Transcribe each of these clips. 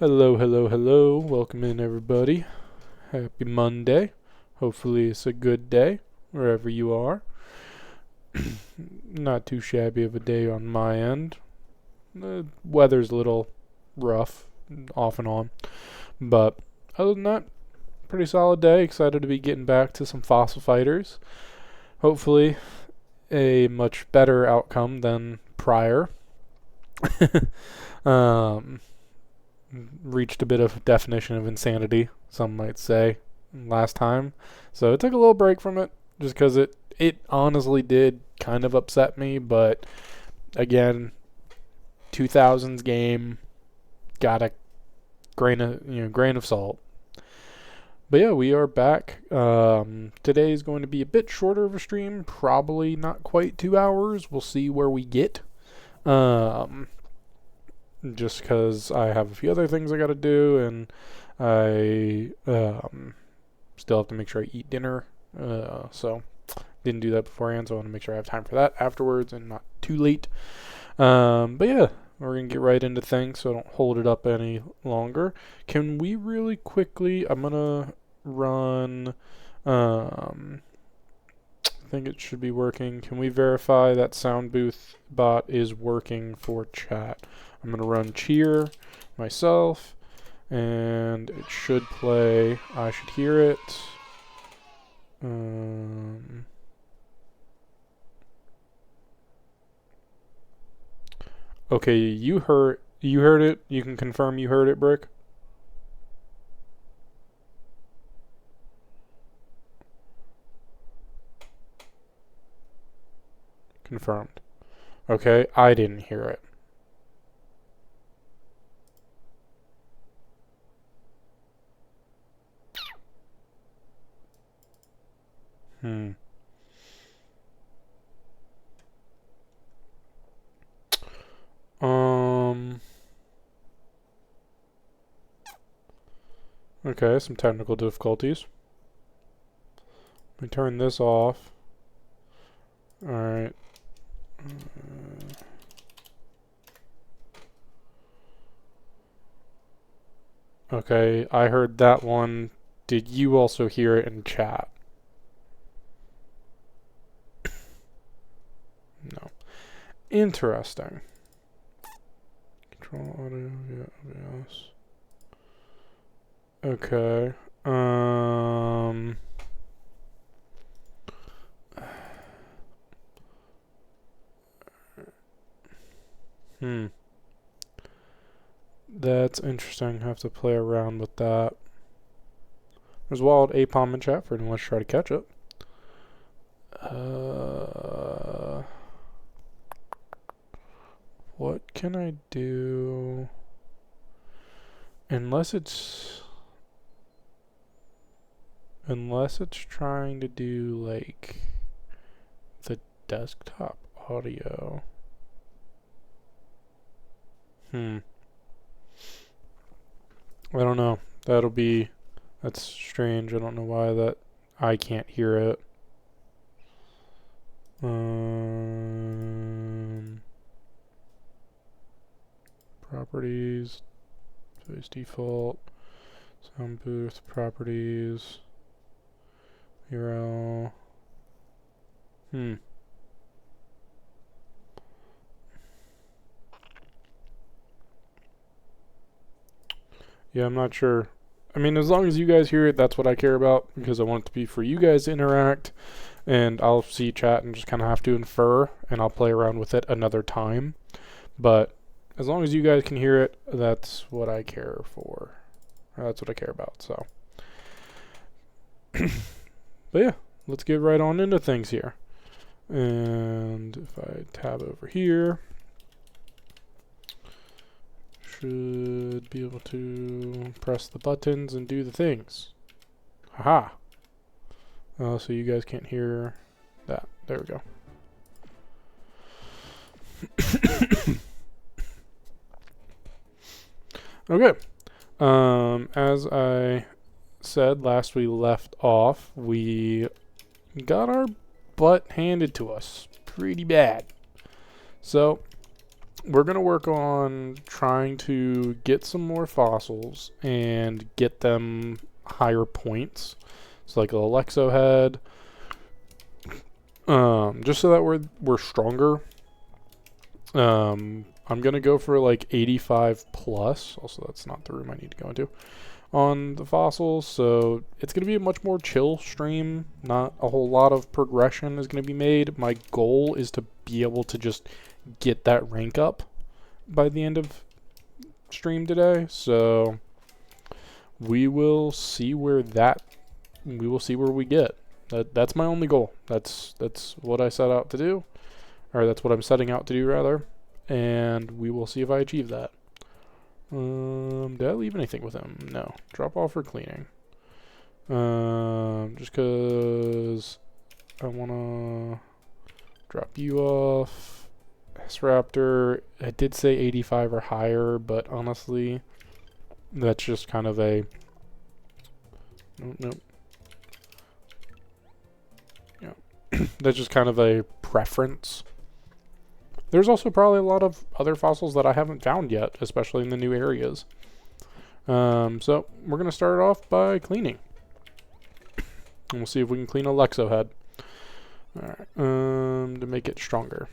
Hello, hello, hello. Welcome in, everybody. Happy Monday. Hopefully, it's a good day wherever you are. Not too shabby of a day on my end. The weather's a little rough, off and on. But other than that, pretty solid day. Excited to be getting back to some fossil fighters. Hopefully, a much better outcome than prior. um, Reached a bit of definition of insanity, some might say, last time. So it took a little break from it, just because it honestly did kind of upset me. But again, 2000s game, got a grain of salt. But yeah, we are back. Today is going to be a bit shorter of a stream, probably not quite 2 hours. We'll see where we get. Just because I have a few other things I got to do, and I still have to make sure I eat dinner. So didn't do that beforehand, so I want to make sure I have time for that afterwards and not too late. But yeah, we're gonna get right into things, so I don't hold it up any longer. Can we really quickly? I'm gonna run. I think it should be working. Can we verify that sound booth bot is working for chat? I'm going to run cheer myself, and it should play. I should hear it. Okay, you heard it. You can confirm you heard it, Brick? Confirmed. Okay, I didn't hear it. Okay, some technical difficulties. Let me turn this off. Alright. Okay, I heard that one. Did you also hear it in chat? No. Interesting. Control audio, yeah, OBS. Okay. That's interesting. Have to play around with that. There's Wild Apom in chat for anyone wants to try to catch it. What can I do? Unless it's trying to do like the desktop audio. I don't know. That's strange. I don't know why that I can't hear it. Properties, voice default, sound booth, properties, URL. Yeah, I'm not sure. I mean, as long as you guys hear it, that's what I care about, because I want it to be for you guys to interact, and I'll see chat and just kind of have to infer, and I'll play around with it another time. But as long as you guys can hear it, that's what I care for. That's what I care about, so. But yeah, let's get right on into things here. And if I tab over here, should be able to press the buttons and do the things. Haha. So you guys can't hear that. There we go. Okay. As I said last we left off, we got our butt handed to us pretty bad. So we're going to work on trying to get some more fossils and get them higher points. So like a Alexo head, just so that we're stronger. I'm gonna go for like 85 plus. Also, that's not the room I need to go into on the fossils. So it's gonna be a much more chill stream. Not a whole lot of progression is gonna be made. My goal is to be able to just get that rank up by the end of stream today. So we will see where we get. That's my only goal. That's what I set out to do, or that's what I'm setting out to do rather, and we will see if I achieve that. Did I leave anything with him? No. Drop off for cleaning. Just cause I wanna drop you off. S-Raptor, I did say 85 or higher, but honestly, that's just kind of a nope. Yeah, that's just kind of a preference. There's also probably a lot of other fossils that I haven't found yet, especially in the new areas. So we're gonna start off by cleaning, and we'll see if we can clean a Lexo head. All right, to make it stronger.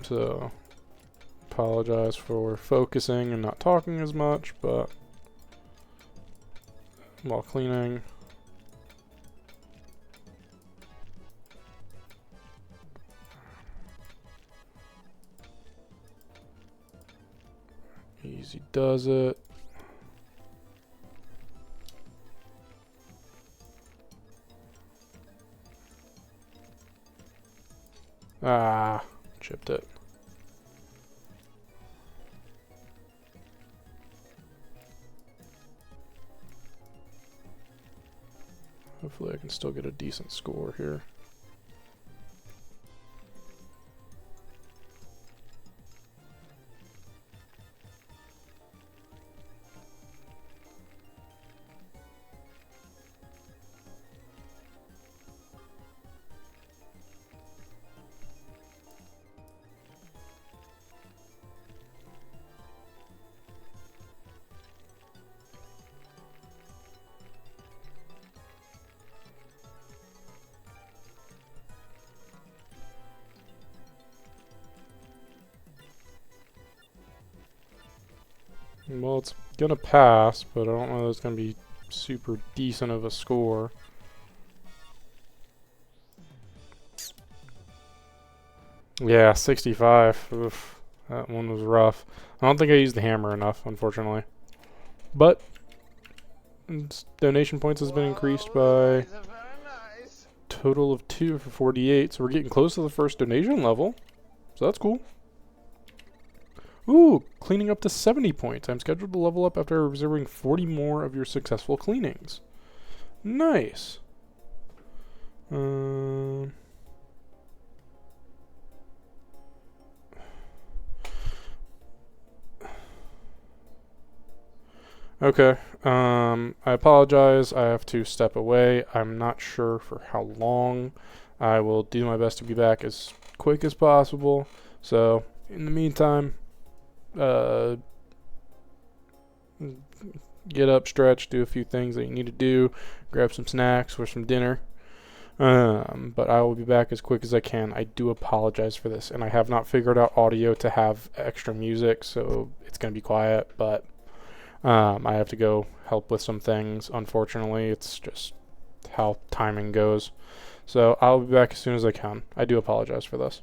So, apologize for focusing and not talking as much, but while cleaning. Easy does it. Ah, chipped it. Hopefully I can still get a decent score here. Well, it's gonna pass, but I don't know that it's gonna be super decent of a score. Yeah, 65. Oof, that one was rough. I don't think I used the hammer enough, unfortunately. But donation points has been increased by total of 2 for 48, so we're getting close to the first donation level. So that's cool. Ooh, cleaning up to 70 points. I'm scheduled to level up after observing 40 more of your successful cleanings. Nice. Okay. I apologize. I have to step away. I'm not sure for how long. I will do my best to be back as quick as possible. So, in the meantime, uh, get up, stretch, do a few things that you need to do, grab some snacks or some dinner. But I will be back as quick as I can. I do apologize for this, and I have not figured out audio to have extra music, so it's going to be quiet, but I have to go help with some things. Unfortunately, it's just how timing goes. So I'll be back as soon as I can. I do apologize for this.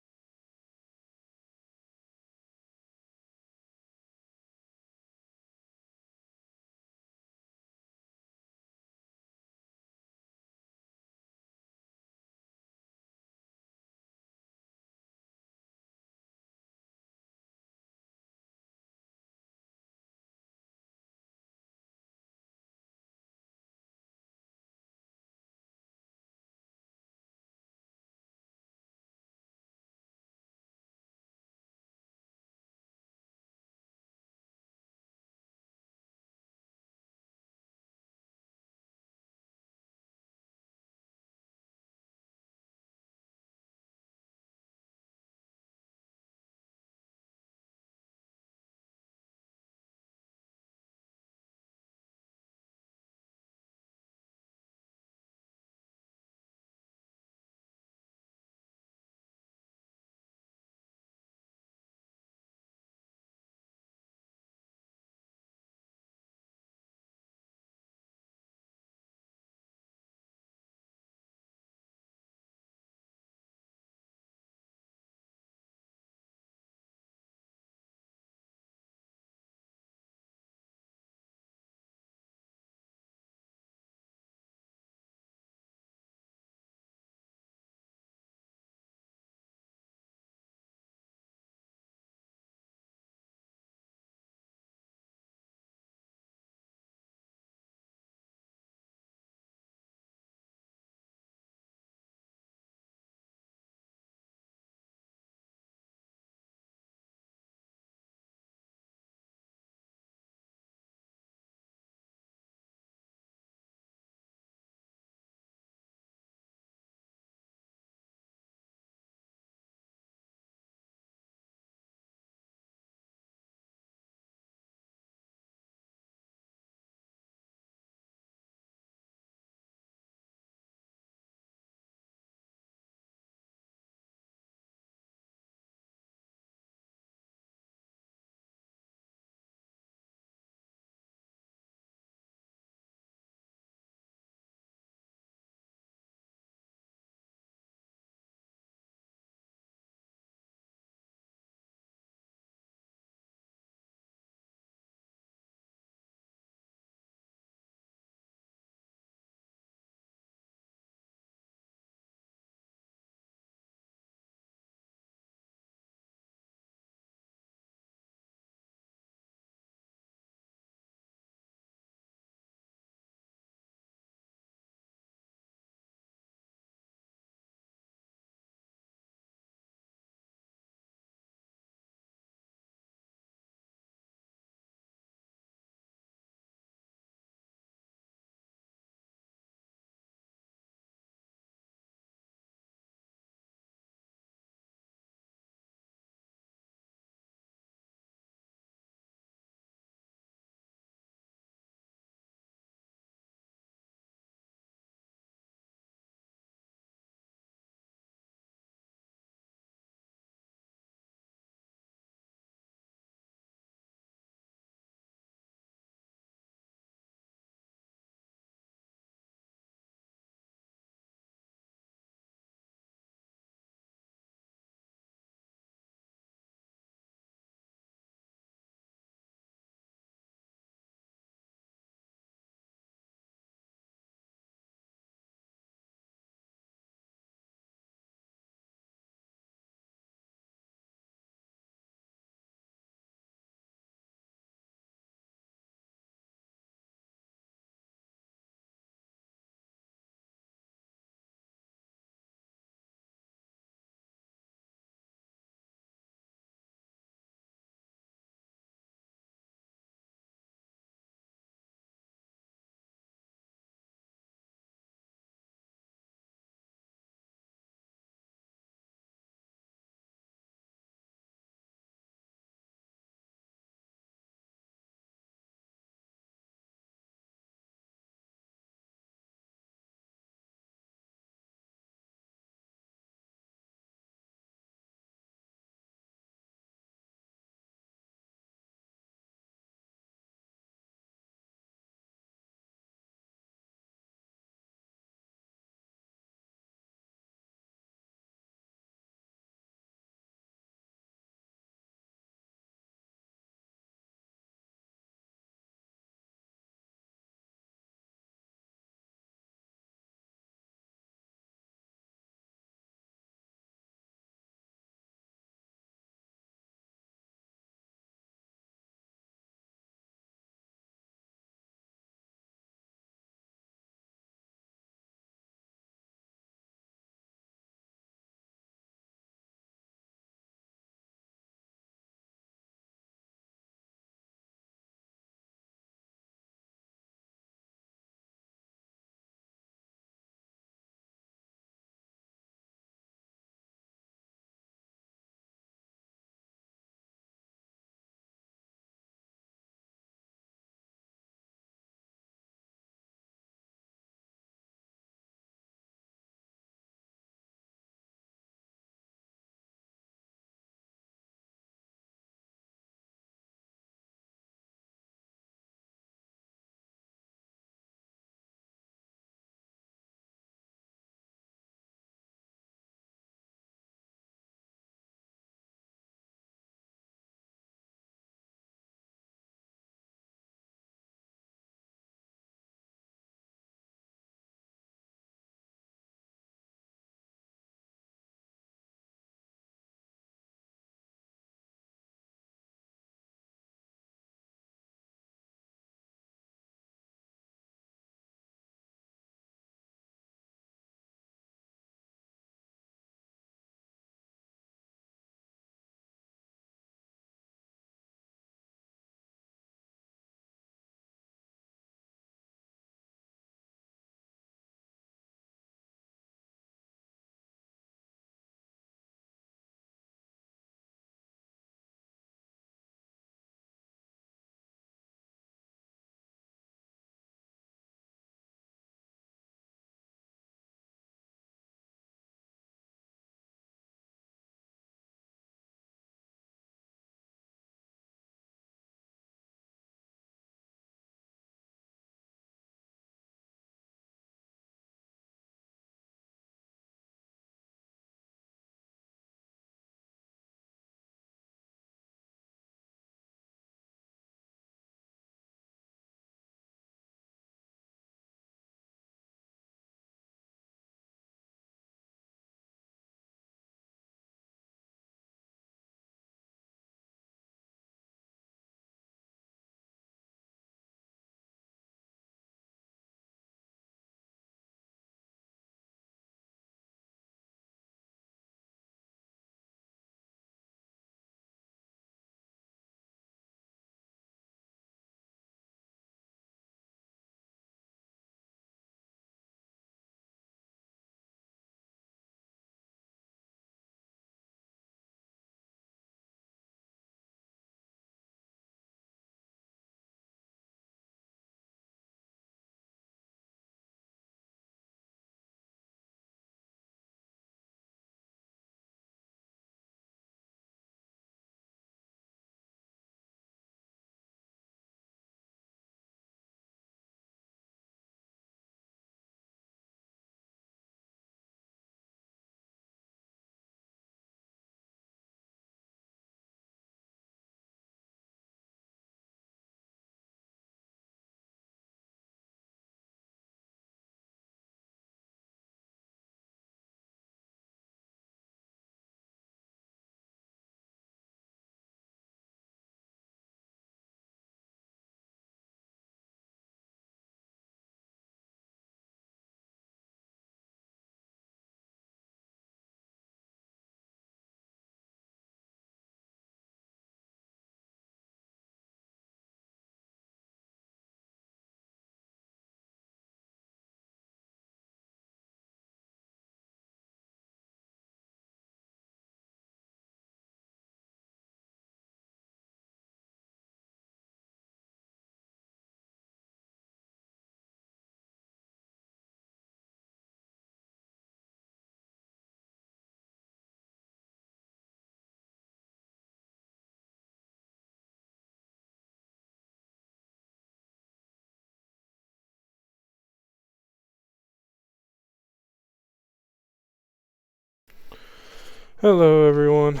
Hello, everyone.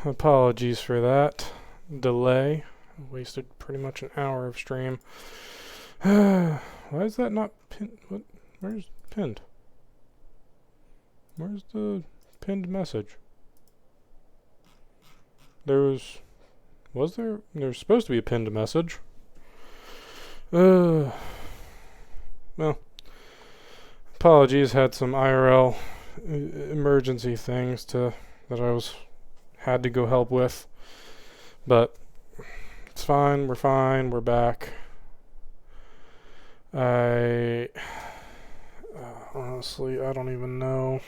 Apologies for that delay. Wasted pretty much an hour of stream. Why is that not pinned? What? Where's pinned? Where's the pinned message? Was there? There's supposed to be a pinned message. Well, apologies. Had some IRL emergency things that had to go help with, but it's fine. We're fine. We're back. Honestly, I don't even know.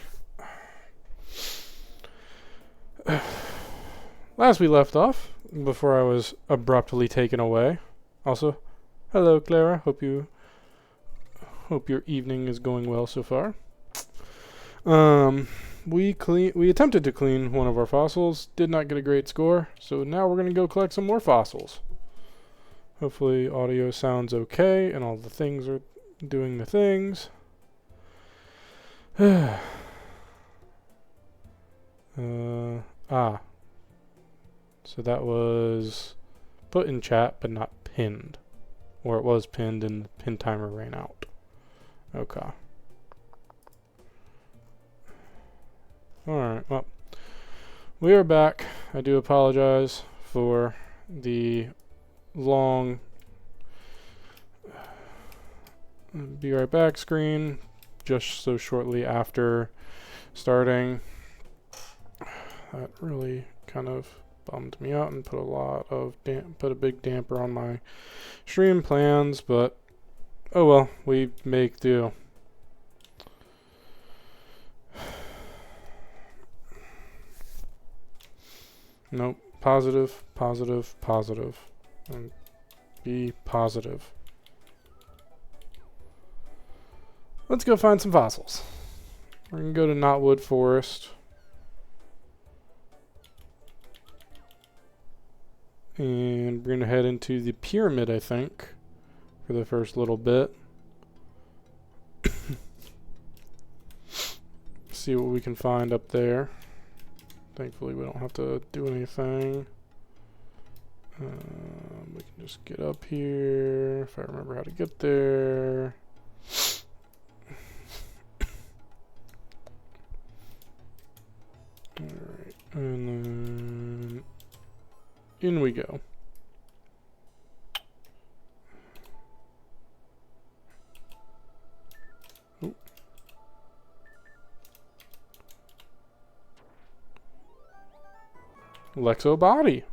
Last we left off, before I was abruptly taken away. Also, hello, Clara. Hope your evening is going well so far. We attempted to clean one of our fossils, did not get a great score, so now we're gonna go collect some more fossils. Hopefully audio sounds okay and all the things are doing the things. So that was put in chat but not pinned. Or it was pinned and the pin timer ran out. Okay. Alright, well, we are back. I do apologize for the long be right back screen just so shortly after starting. That really kind of bummed me out and put a big damper on my stream plans, but oh well, we make do. Nope. Positive, positive, positive. And be positive. Let's go find some fossils. We're going to go to Knotwood Forest. And we're going to head into the pyramid, I think, for the first little bit. See what we can find up there. Thankfully, we don't have to do anything. We can just get up here, if I remember how to get there. Alright, and then in we go. Ooh. Lexo body.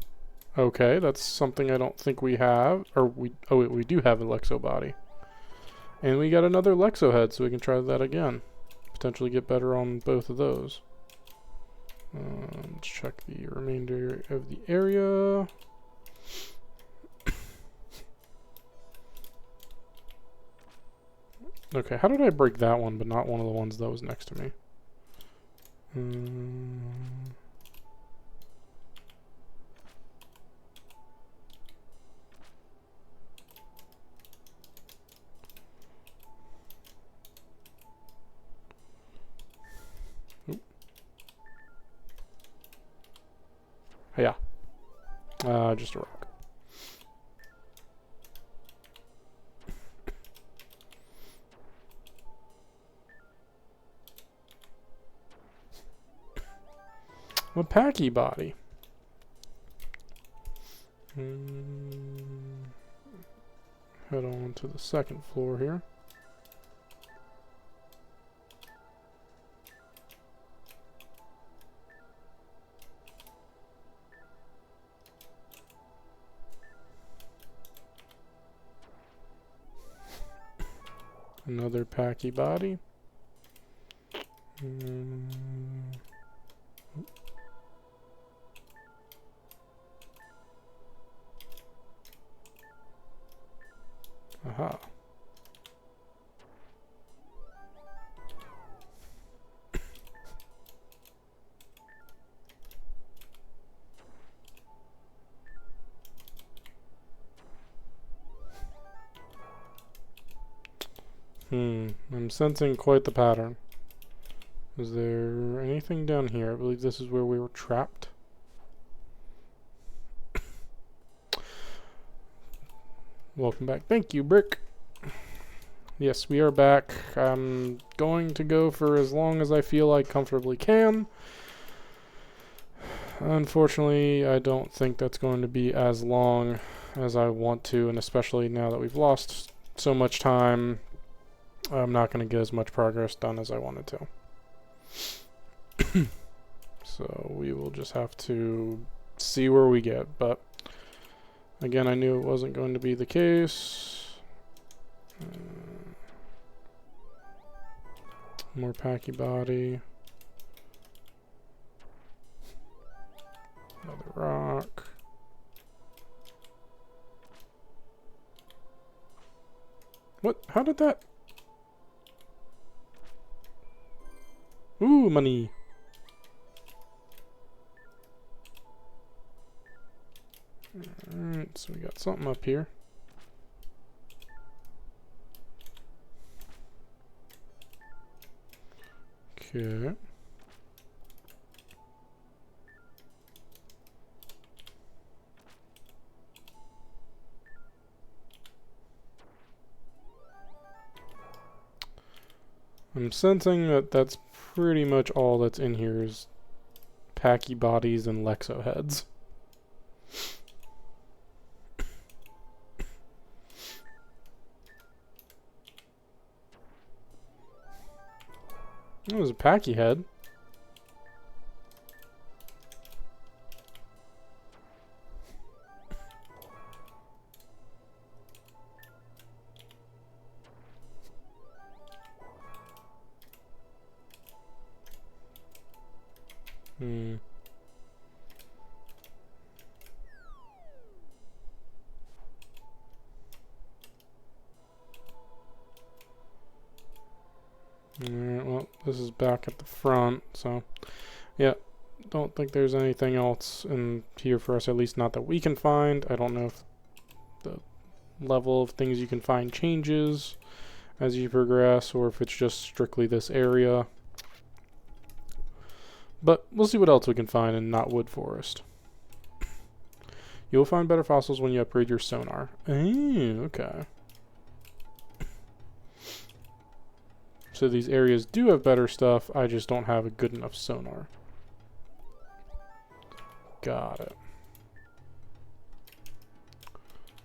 Okay, that's something I don't think we have. Or we do have a Lexo body. And we got another Lexo head, so we can try that again. Potentially get better on both of those. Let's check the remainder of the area. Okay, how did I break that one, but not one of the ones that was next to me? Yeah. Just a rock. A packy body. Head on to the second floor here. Another packy body. Aha. I'm sensing quite the pattern. Is there anything down here? I believe this is where we were trapped. Welcome back. Thank you, Brick. Yes, we are back. I'm going to go for as long as I feel I comfortably can. Unfortunately, I don't think that's going to be as long as I want to, and especially now that we've lost so much time, I'm not going to get as much progress done as I wanted to. So we will just have to see where we get, but again, I knew it wasn't going to be the case. More packy body. Another rock. What? How did that? Ooh, money. Alright, so we got something up here. Okay. I'm sensing that that's pretty much all that's in here is packy bodies and Lexo heads. It was a packy head. Hmm. Alright, well, this is back at the front, so yeah, don't think there's anything else in here for us, at least not that we can find. I don't know if the level of things you can find changes as you progress, or if it's just strictly this area. But we'll see what else we can find in Not Wood Forest. You'll find better fossils when you upgrade your sonar. Okay. So these areas do have better stuff, I just don't have a good enough sonar. Got it.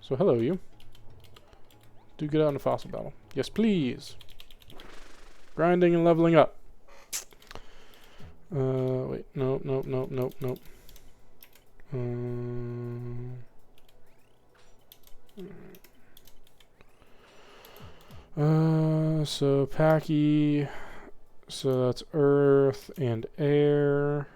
So hello, you. Do get out in a fossil battle. Yes, please. Grinding and leveling up. Wait, nope. So packy, so that's earth and air.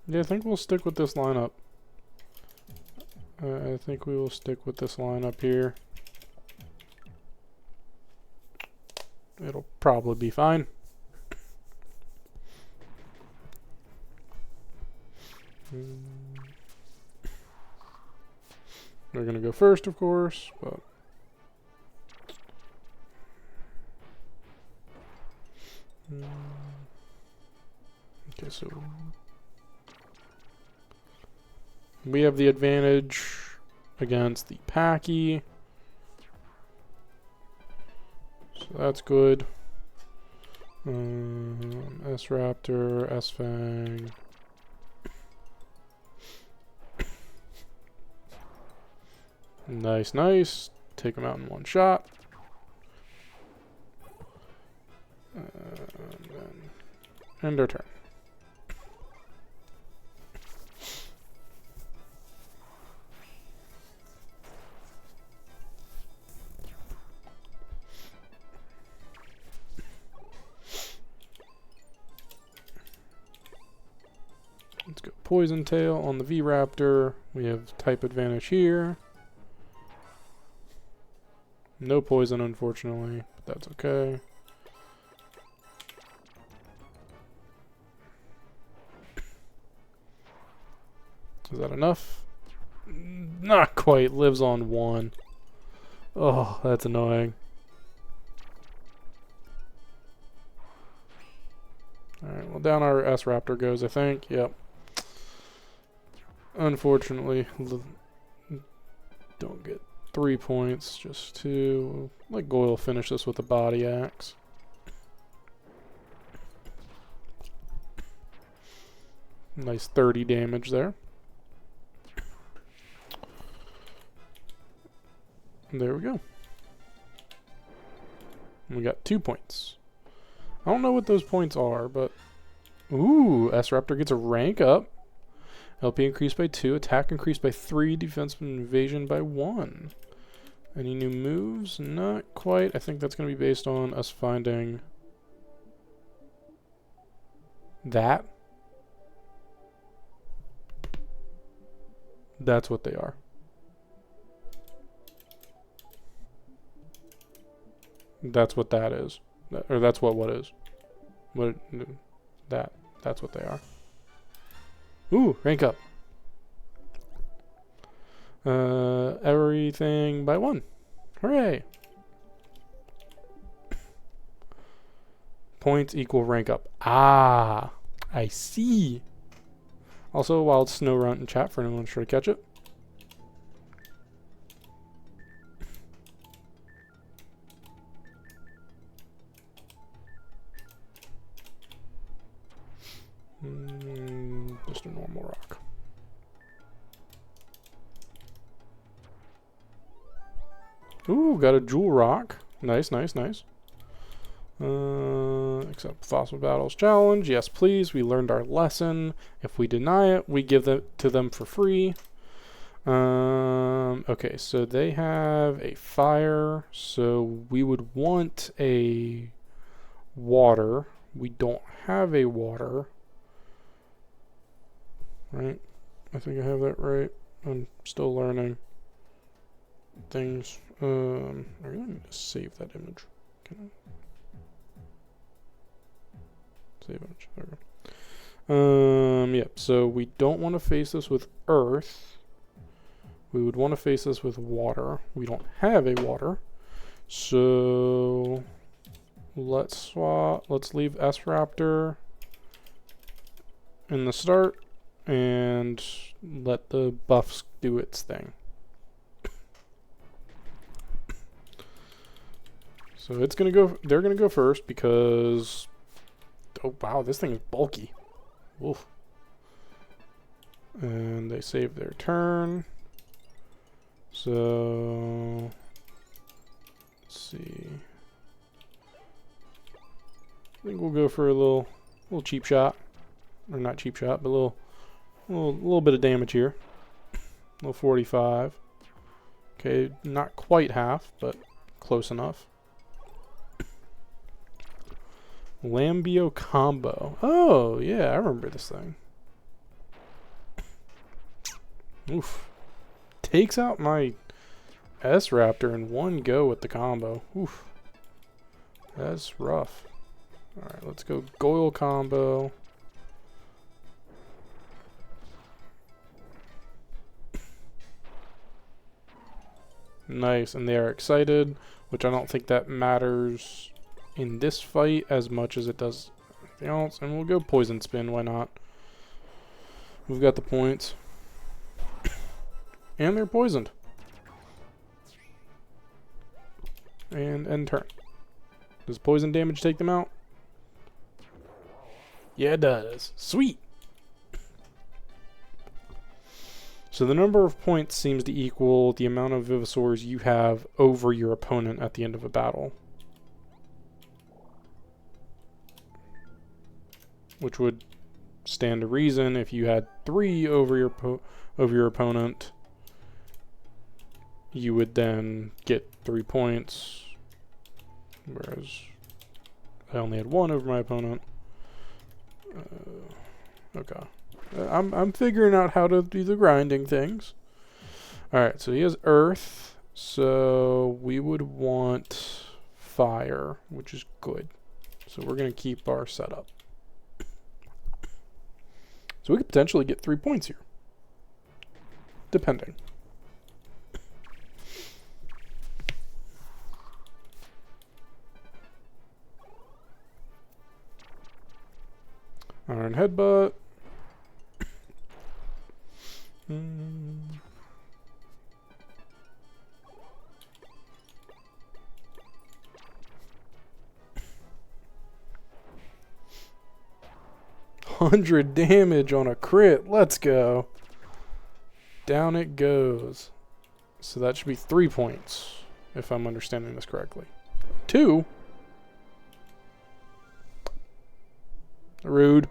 Yeah, I think we'll stick with this lineup. I think we will stick with this lineup here. It'll probably be fine. We're gonna go first, of course, but okay, so we have the advantage against the packy, so that's good. S-Raptor, S-Fang. Nice. Take them out in one shot. And then end our turn. Let's go Poison Tail on the V-Raptor. We have type advantage here. No poison, unfortunately, but that's okay. Is that enough? Not quite. Lives on 1. Oh, that's annoying. Alright, well, down our S-Raptor goes, I think. Yep. Unfortunately, don't get 3 points, just 2. Let Goyle finish this with a body axe. Nice 30 damage there. There we go. We got 2 points. I don't know what those points are, but... Ooh, S-Raptor gets a rank up. LP increased by 2, attack increased by 3, defense and evasion by 1. Any new moves? Not quite. I think that's going to be based on us finding... that. That's what they are. That's what that is. Or that's what is. What that's what they are. Ooh, rank up. Everything by 1. Hooray. Points equal rank up. Ah, I see. Also, wild snow runt in chat for anyone sure to catch it. Just a normal rock. Ooh, got a jewel rock. Nice, nice, nice. Accept fossil battles challenge. Yes, please. We learned our lesson. If we deny it, we give it to them for free. Okay, so they have a fire. So we would want a water. We don't have a water. Right? I think I have that right. I'm still learning things. I really need to save that image. Can I? Save image. There we go. Yep. So we don't want to face this with earth. We would want to face this with water. We don't have a water. So let's swap. Let's leave S-Raptor in the start and let the buffs do its thing. So it's gonna go. They're gonna go first because. Oh wow, this thing is bulky. Oof. And they save their turn. So let's see. I think we'll go for a little cheap shot, or not cheap shot, but a little bit of damage here. A little 45. Okay, not quite half, but close enough. Lambio combo. Oh, yeah, I remember this thing. Oof. Takes out my S-Raptor in one go with the combo. Oof. That's rough. Alright, let's go Goyle combo. Nice, and they are excited, which I don't think that matters in this fight as much as it does anything else. And we'll go poison spin, why not? We've got the points. And they're poisoned. And end turn. Does poison damage take them out? Yeah, it does. Sweet! So the number of points seems to equal the amount of Vivisaurs you have over your opponent at the end of a battle. Which would stand to reason if you had 3 over your opponent, you would then get 3 points, whereas I only had 1 over my opponent. Okay. I'm figuring out how to do the grinding things. Alright, so he has earth, so we would want fire, which is good. So we're going to keep our setup. So we could potentially get 3 points here. Depending. Iron headbutt. 100 damage on a crit. Let's go. Down it goes. So that should be 3 points, if I'm understanding this correctly. 2? Rude.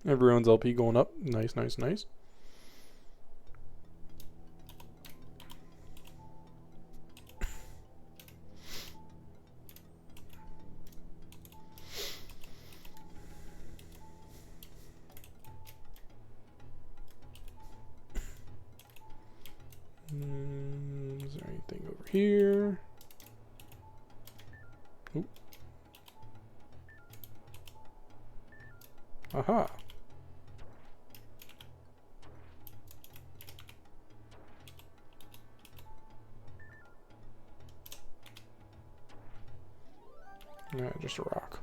Everyone's LP going up. Nice, nice, nice. Is there anything over here? Ooh. Aha. Yeah, just a rock.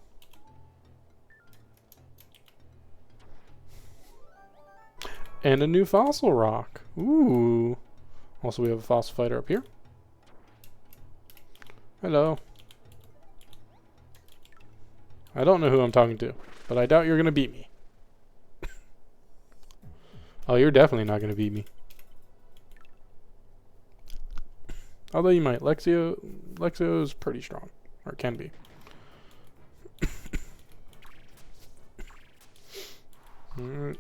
And a new fossil rock. Ooh. Also, we have a fossil fighter up here. Hello. I don't know who I'm talking to, but I doubt you're going to beat me. Oh, you're definitely not going to beat me. Although you might. Lexio is pretty strong. Or can be.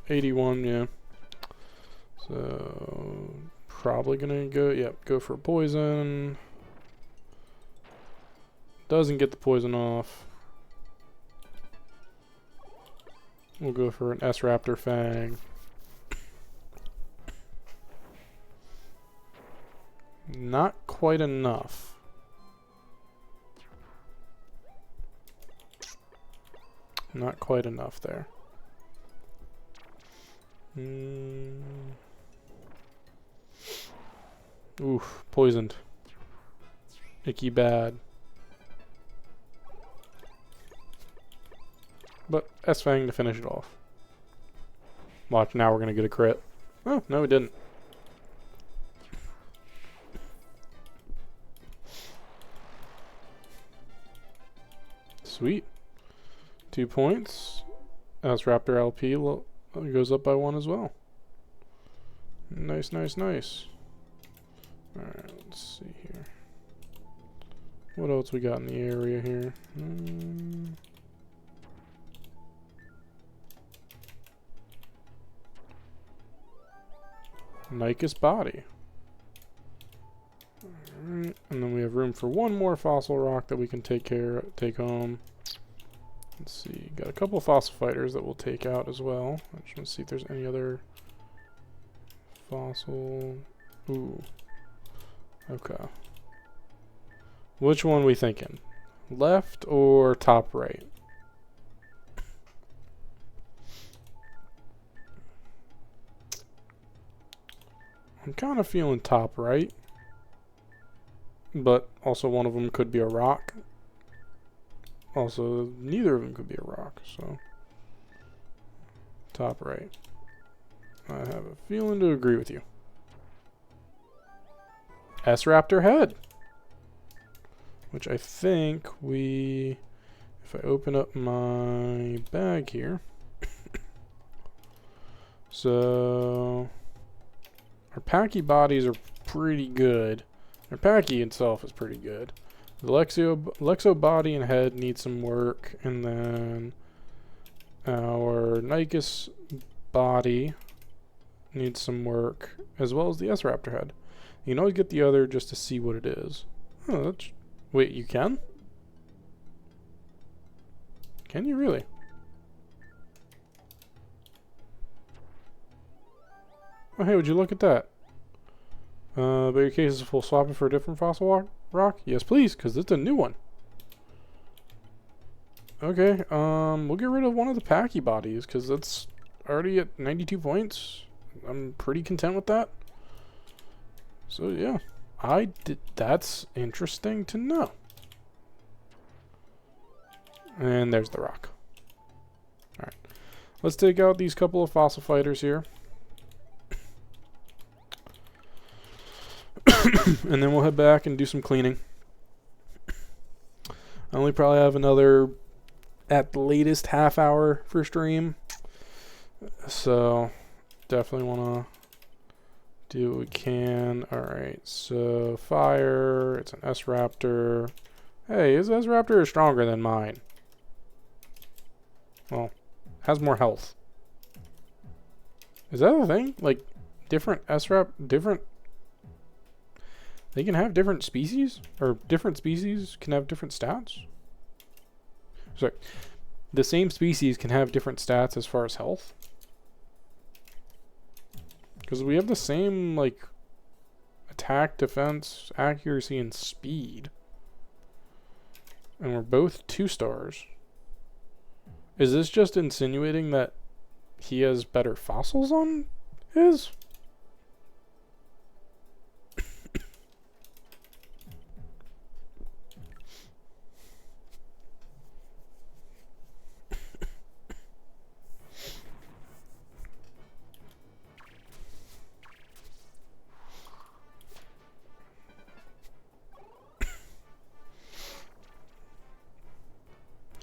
81, yeah. So, probably gonna go for poison. Doesn't get the poison off. We'll go for an S-Raptor Fang. Not quite enough. Not quite enough there. Oof, poisoned. Icky bad. But S-Fang to finish it off. Watch, now we're going to get a crit. Oh, no we didn't. Sweet. 2 points. S-Raptor LP goes up by 1 as well. Nice, nice, nice. Alright, let's see here. What else we got in the area here? Nycus body. Alright, and then we have room for one more fossil rock that we can take home. Let's see, got a couple of fossil fighters that we'll take out as well. I just want to see if there's any other fossil. Ooh. Okay. Which one we thinking? Left or top right? I'm kind of feeling top right. But also one of them could be a rock. Also, neither of them could be a rock, so top right. I have a feeling to agree with you. S-Raptor head. Which I think if I open up my bag here. So, our Packy bodies are pretty good. Our Packy itself is pretty good. The Lexo body and head need some work, and then our Nycus body needs some work, as well as the S-Raptor head. You can always get the other just to see what it is. Oh, wait, you can? Can you really? Oh, hey, would you look at that? But your case is full swapping for a different fossil rock? Yes, please, because it's a new one. Okay, we'll get rid of one of the Packy bodies, because that's already at 92 points. I'm pretty content with that. So yeah, that's interesting to know. And there's the rock. Alright. Let's take out these couple of fossil fighters here. And then we'll head back and do some cleaning. I only probably have another, at the latest, half hour for stream. So, definitely want to do what we can. Alright, so fire. It's an S-Raptor. Hey, his S-Raptor is stronger than mine. Well, has more health. Is that a thing? Like, different different... They can have different species? Or different species can have different stats? Sorry. The same species can have different stats as far as health? Because we have the same, like, attack, defense, accuracy, and speed. And we're both 2 stars. Is this just insinuating that he has better fossils on his?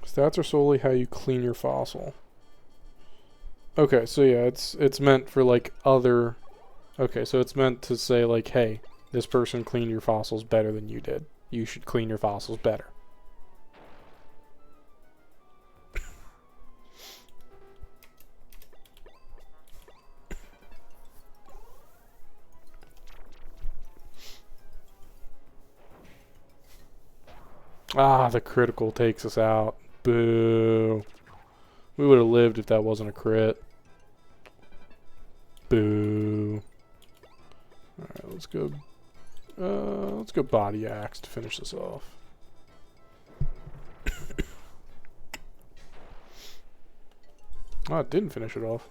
Stats are solely how you clean your fossil. Okay, so yeah, it's meant for like other... Okay, so it's meant to say like, hey, this person cleaned your fossils better than you did. You should clean your fossils better. Ah, the critical takes us out. Boo. We would have lived if that wasn't a crit. Boo. Alright, let's go body axe to finish this off. Oh, it didn't finish it off.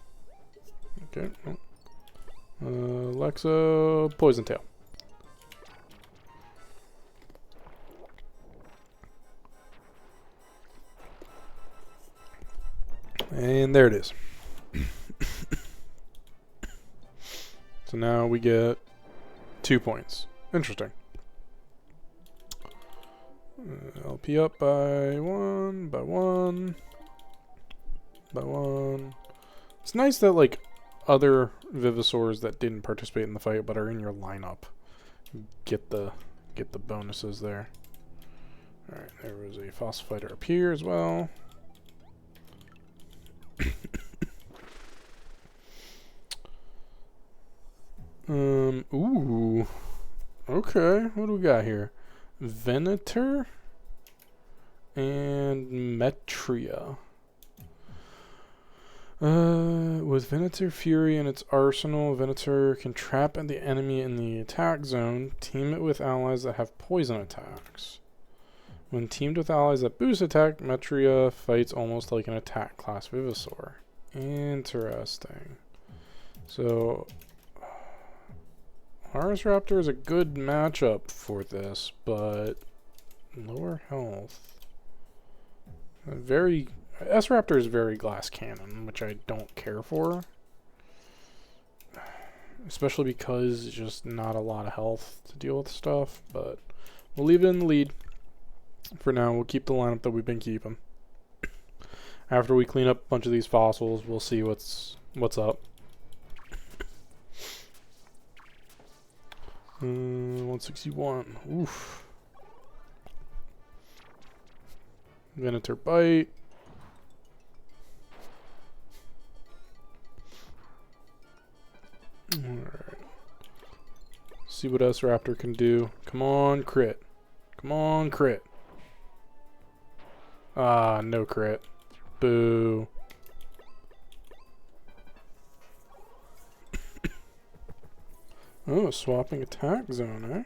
Okay. Lexo, poison tail. And there it is. So now we get 2 points. Interesting. LP up by 1, by 1, by 1. It's nice that, like, other Vivisaurs that didn't participate in the fight but are in your lineup get the bonuses there. Alright, there was a fossil fighter up here as well. Ooh. Okay, what do we got here? Venator and Metria. With Venator Fury in its arsenal, Venator can trap the enemy in the attack zone, team it with allies that have poison attacks. When teamed with allies that boost attack, Metria fights almost like an attack class Vivisaur. Interesting. So, Horus Raptor is a good matchup for this, but lower health. S-Raptor is very glass cannon, which I don't care for. Especially because it's just not a lot of health to deal with stuff, but we'll leave it in the lead. For now, we'll keep the lineup that we've been keeping. After we clean up a bunch of these fossils, we'll see what's up. 161. Oof. Venator bite. Alright. See what S-Raptor can do. Come on, crit. Come on, crit. Ah, no crit. Boo. Oh, swapping attack zone, eh?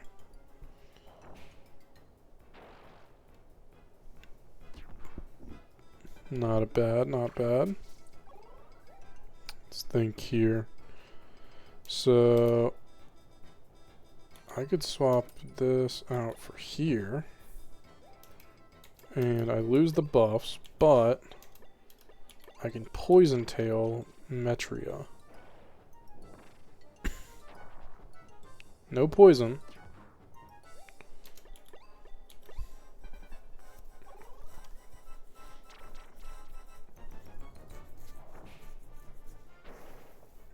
Not bad, not bad. Let's think here. So, I could swap this out for here. And I lose the buffs, but I can Poison Tail Metria. No poison.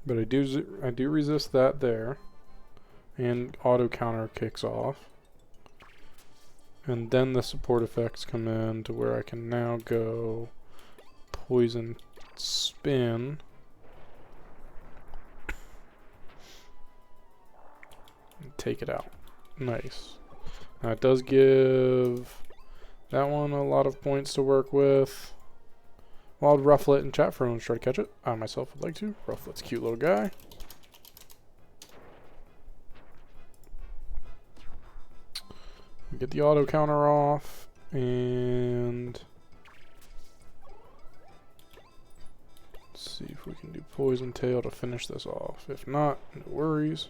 But I do resist that there. And auto counter kicks off. And then the support effects come in to where I can now go Poison Spin. And take it out. Nice. Now it does give that one a lot of points to work with. Wild Rufflet in chat for anyone to try to catch it. I myself would like to. Rufflet's a cute little guy. Get the auto counter off, and let's see if we can do Poison Tail to finish this off. If not, no worries.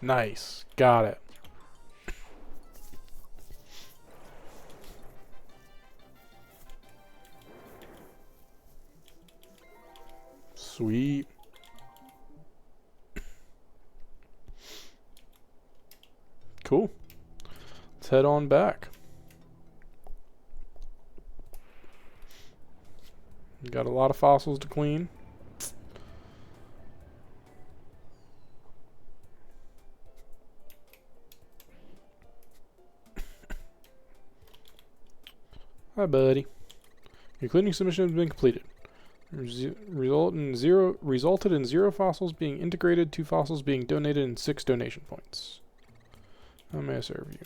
Nice. Got it. Sweet. Cool. Let's head on back. Got a lot of fossils to clean. Hi, buddy. Your cleaning submission has been completed. Resulted in 0 fossils being integrated, 2 fossils being donated, and 6 donation points. How may I serve you?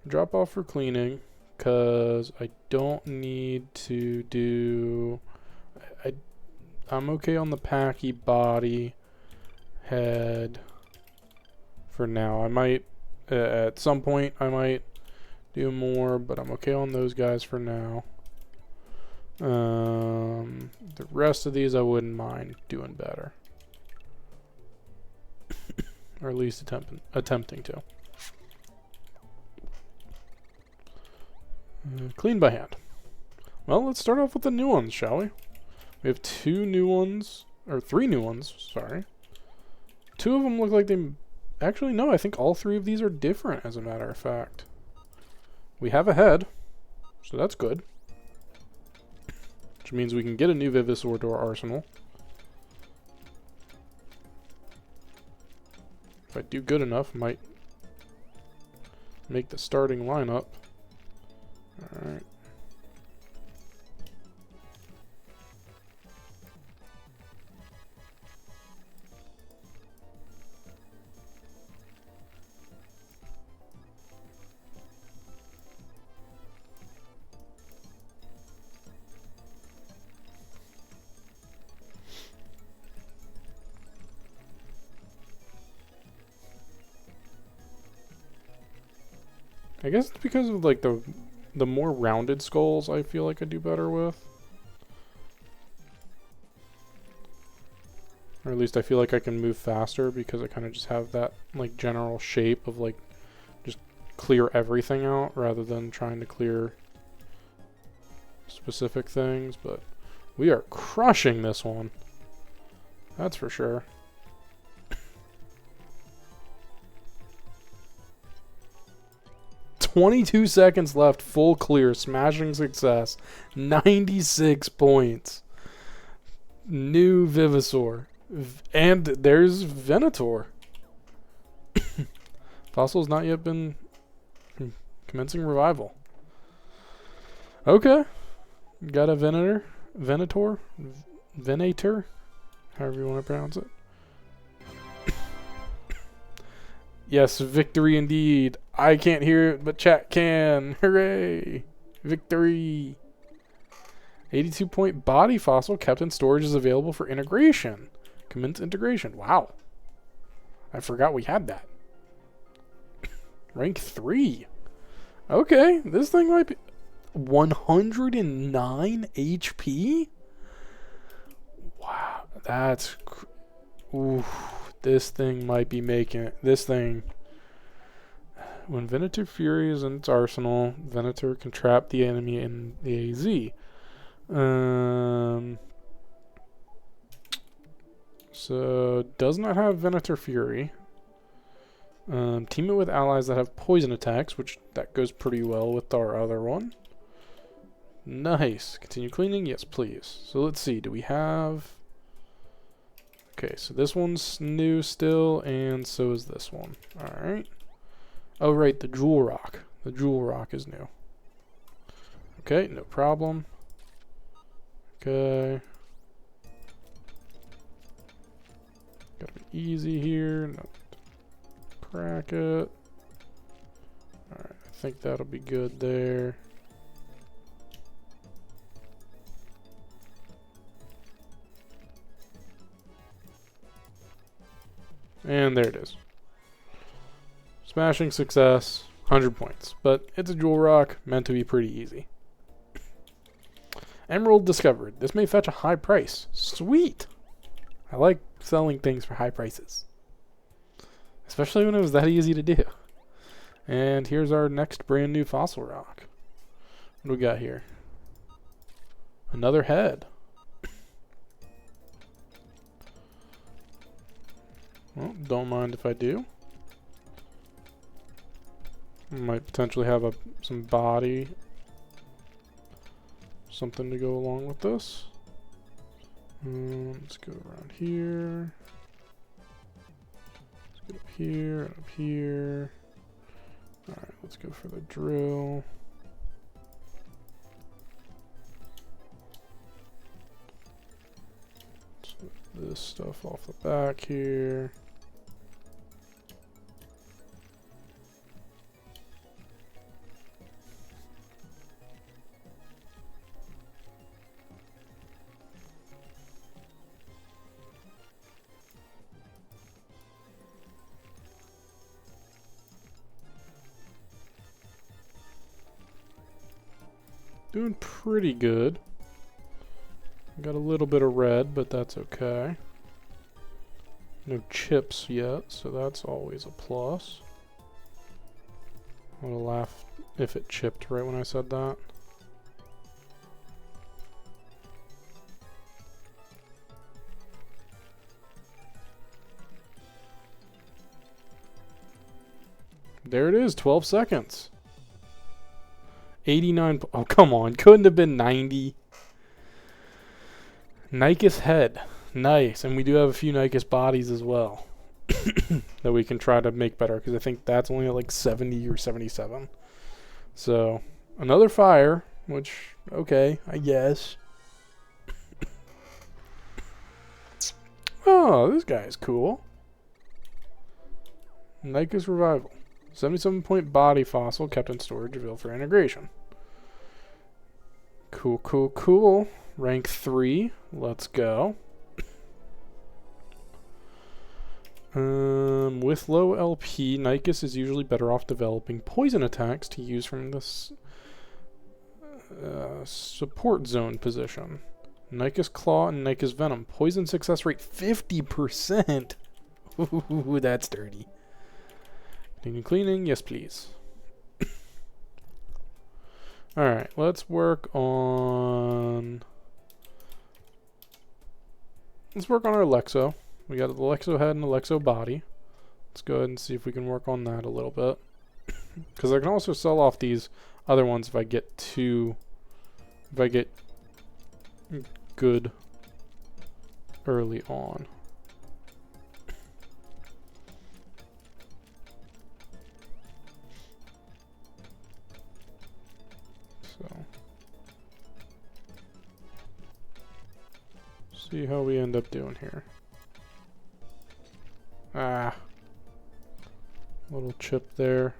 Drop off for cleaning, because I don't need to do... I'm okay on the packy body head for now. I might, at some point, I might do more, but I'm okay on those guys for now. The rest of these I wouldn't mind doing better. Or at least attempting to. Clean by hand. Well, let's start off with the new ones, shall we? We have 2 new ones, or 3 new ones, sorry. 2 of them look like they... Actually, no, I think all 3 of these are different, as a matter of fact. We have a head, so that's good. Which means we can get a new Vivisaur to our arsenal. If I do good enough, might make the starting lineup. Alright. I guess it's because of like the more rounded skulls I feel like I do better with. Or at least I feel like I can move faster because I kind of just have that like general shape of like just clear everything out rather than trying to clear specific things. But we are crushing this one. That's for sure. 22 seconds left, full clear, smashing success, 96 points. New Vivisaur. And there's Venator. Fossil's not yet been commencing revival. Okay. Got a Venator, however you want to pronounce it. Yes, victory indeed. I can't hear it, but chat can. Hooray! Victory! 82-point body fossil kept in storage is available for integration. Commence integration. Wow. I forgot we had that. Rank 3. Okay, this thing might be 109 HP? Wow, that's... Ooh, this thing might be making this thing. When Venator Fury is in its arsenal, Venator can trap the enemy in the AZ. So does not have Venator Fury. Team it with allies that have poison attacks, which that goes pretty well with our other one. Nice. Continue cleaning? Yes, please. So let's see. Do we have... Okay, so this one's new still, and so is this one. Alright. Oh, right, the Jewel Rock. The Jewel Rock is new. Okay, no problem. Okay. Gotta be easy here. Not crack it. Alright, I think that'll be good there. And there it is. Smashing success, 100 points. But it's a jewel rock, meant to be pretty easy. Emerald discovered. This may fetch a high price. Sweet! I like selling things for high prices. Especially when it was that easy to do. And here's our next brand new fossil rock. What do we got here? Another head. Well, don't mind if I do. Might potentially have some body. Something to go along with this. Let's go around here. Let's get up here and up here. Alright, let's go for the drill. Let's put this stuff off the back here. Doing pretty good. Got a little bit of red, but that's okay. No chips yet, so that's always a plus. I would have laughed if it chipped right when I said that. There it is, 12 seconds. 89. Oh, come on. Couldn't have been 90. Nycus head. Nice. And we do have a few Nycus bodies as well. That we can try to make better. Because I think that's only at like 70 or 77. So, another fire. Which, okay, I guess. Oh, this guy is cool. Nycus Revival. 77-point body fossil kept in storage available for integration. Cool, cool, cool. Rank 3. Let's go. With low LP, Nycus is usually better off developing poison attacks to use from this support zone position. Nycus Claw and Nycus Venom. Poison success rate 50%. Ooh, that's dirty. Cleaning, cleaning, yes please. Alright, let's work on... Let's work on our Lexo. We got the Lexo head and the Lexo body. Let's go ahead and see if we can work on that a little bit. Because I can also sell off these other ones if I get good early on. So, see how we end up doing here. Ah, little chip there.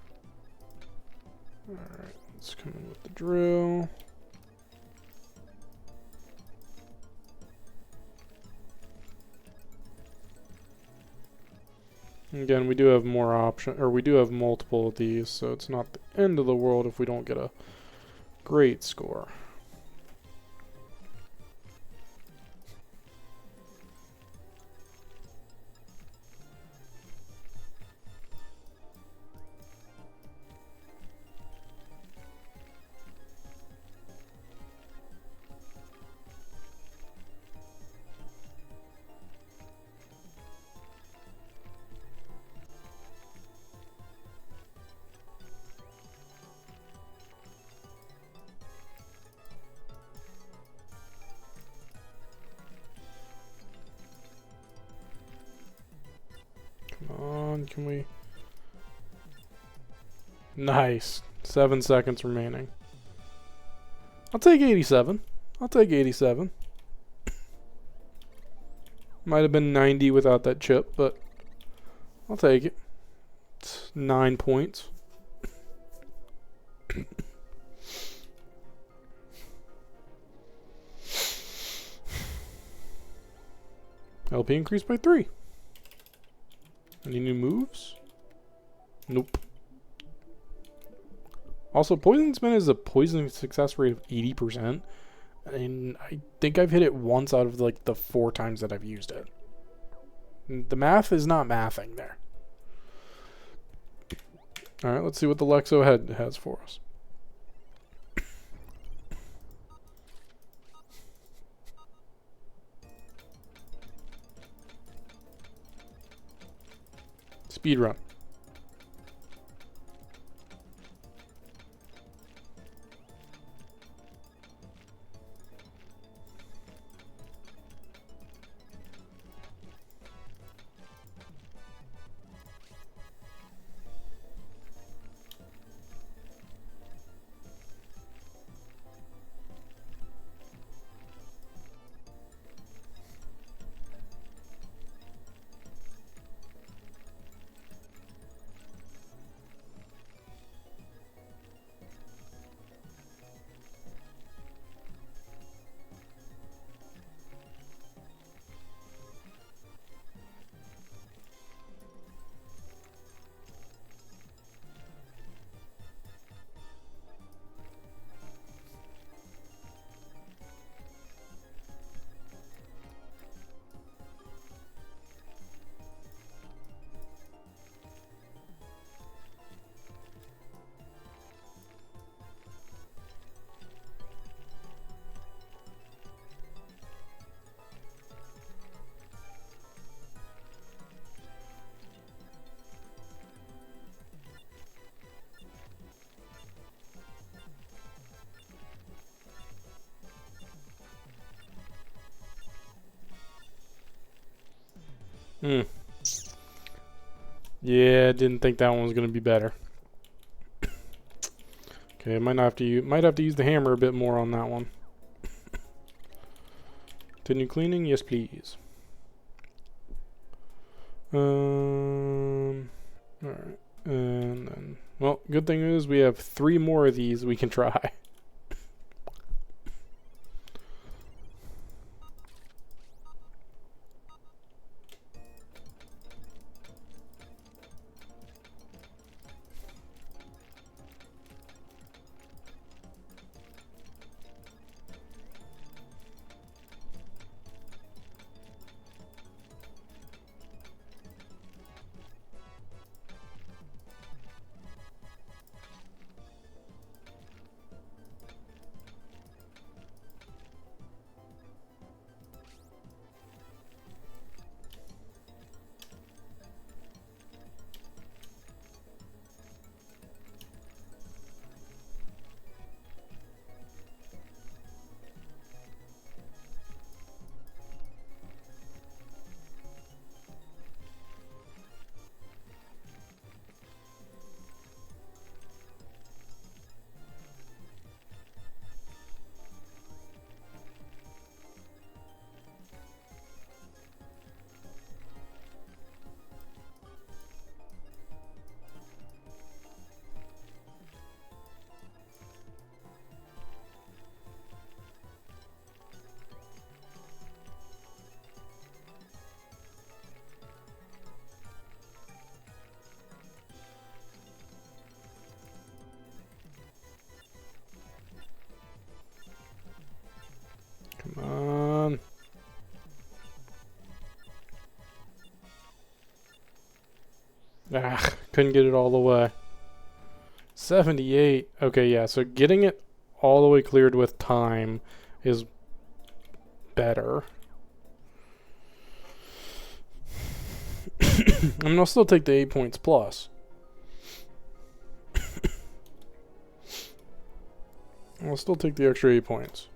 Alright, let's come in with the drill. Again, we do have more options, or we do have multiple of these, so it's not the end of the world if we don't get a great score. on, can we? Nice. 7 seconds remaining. I'll take 87. I'll take 87. Might have been 90 without that chip, but I'll take it. It's 9 points. LP increased by 3. Any new moves? Nope. Also, Poison Spin has a poison success rate of 80%. And I think I've hit it once out of like the 4 times that I've used it. The math is not mathing there. Alright, let's see what the Lexo head has for us. Speed run. Yeah, didn't think that one was gonna be better. Okay, might have to use the hammer a bit more on that one. Continue cleaning, yes please. Alright, and then, well, good thing is we have 3 more of these we can try. Come on. Ah, couldn't get it all the way. 78. Okay, yeah, so getting it all the way cleared with time is better. I mean, I'll still take the 8 points plus. I'll still take the extra 8 points.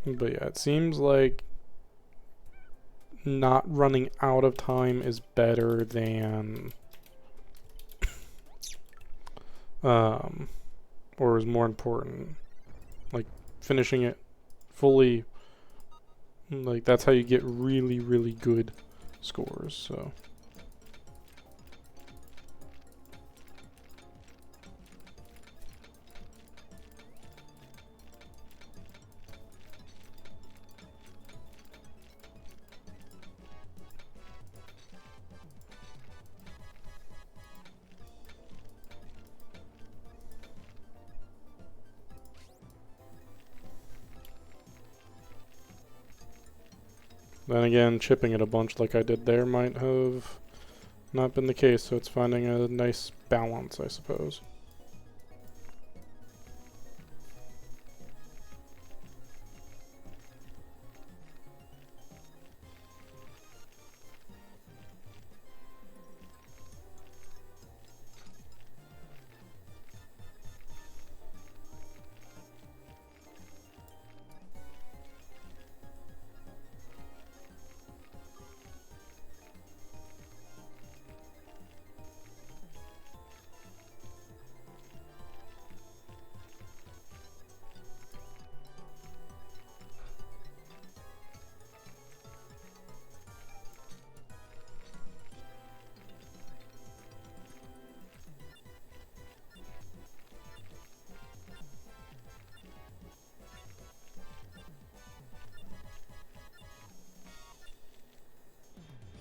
But yeah, it seems like not running out of time is better than, or is more important. Like, finishing it fully, like, that's how you get really, really good scores, so. Then again, chipping it a bunch like I did there might have not been the case, so it's finding a nice balance, I suppose.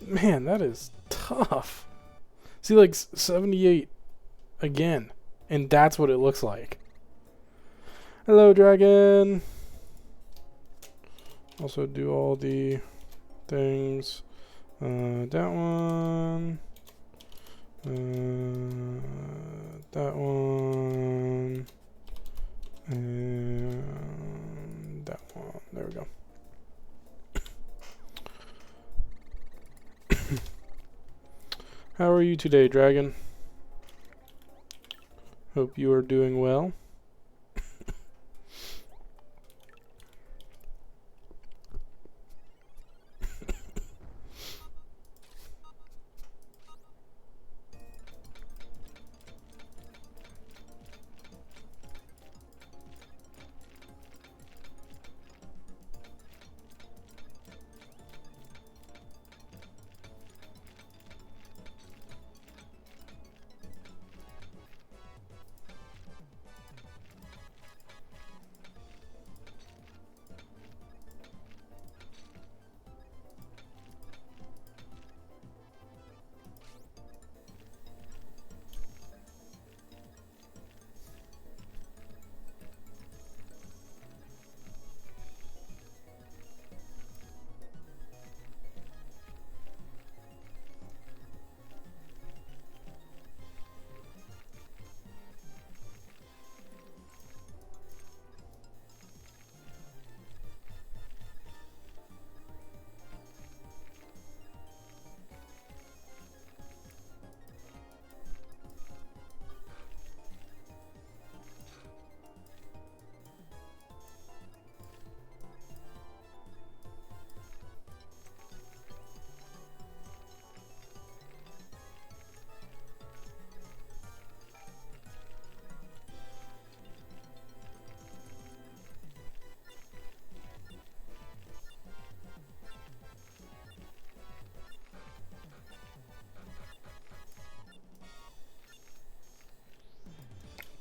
Man, that is tough. See, like 78 again, and that's what it looks like. Hello, dragon. Also do all the things. That one. That one. And that one. There we go. How are you today, dragon? Hope you are doing well.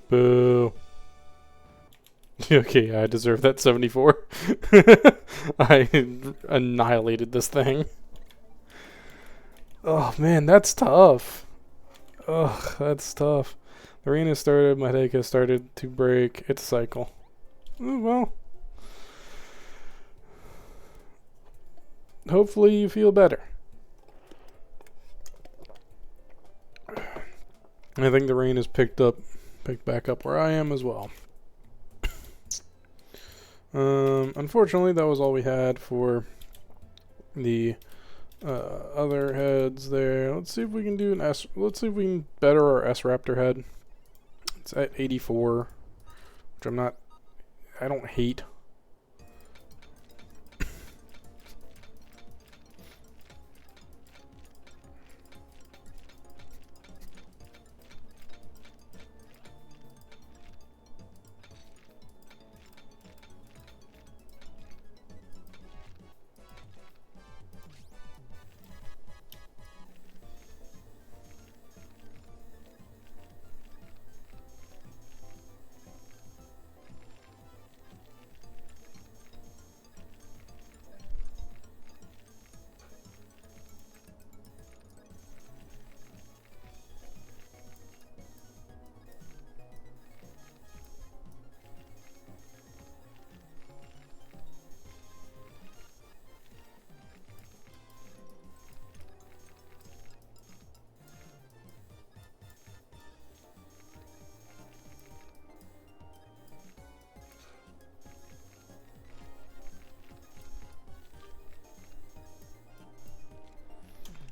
Boo. Okay, I deserve that 74. I annihilated this thing. Oh man, that's tough. Ugh, that's tough. The rain has started, my headache has started to break its cycle. Oh, well. Hopefully you feel better. I think the rain has picked back up where I am as well. Unfortunately, that was all we had for the other heads there. Let's see if we can do an S. Let's see if we can better our S Raptor head. It's at 84, which I don't hate.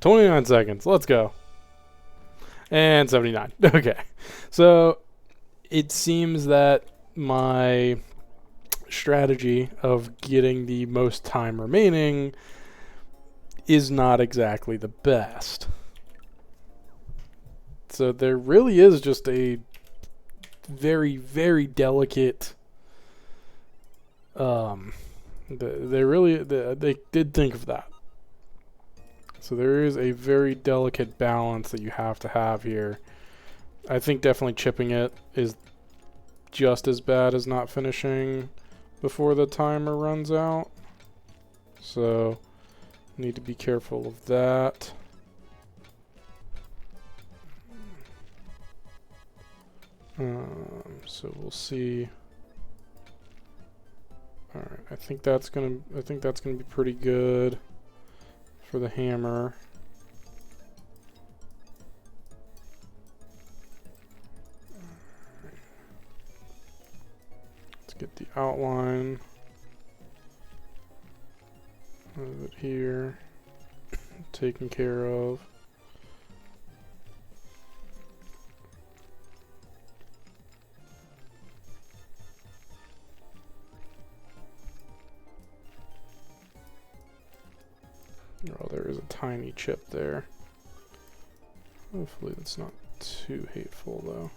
29 seconds. Let's go. And 79. Okay. So it seems that my strategy of getting the most time remaining is not exactly the best. So there really is just a very, very delicate. They did think of that. So there is a very delicate balance that you have to have here. I think definitely chipping it is just as bad as not finishing before the timer runs out. So need to be careful of that. So we'll see. All right, I think that's gonna be pretty good for the hammer. Let's get the outline of it here taken care of. Oh, there is a tiny chip there. Hopefully that's not too hateful though.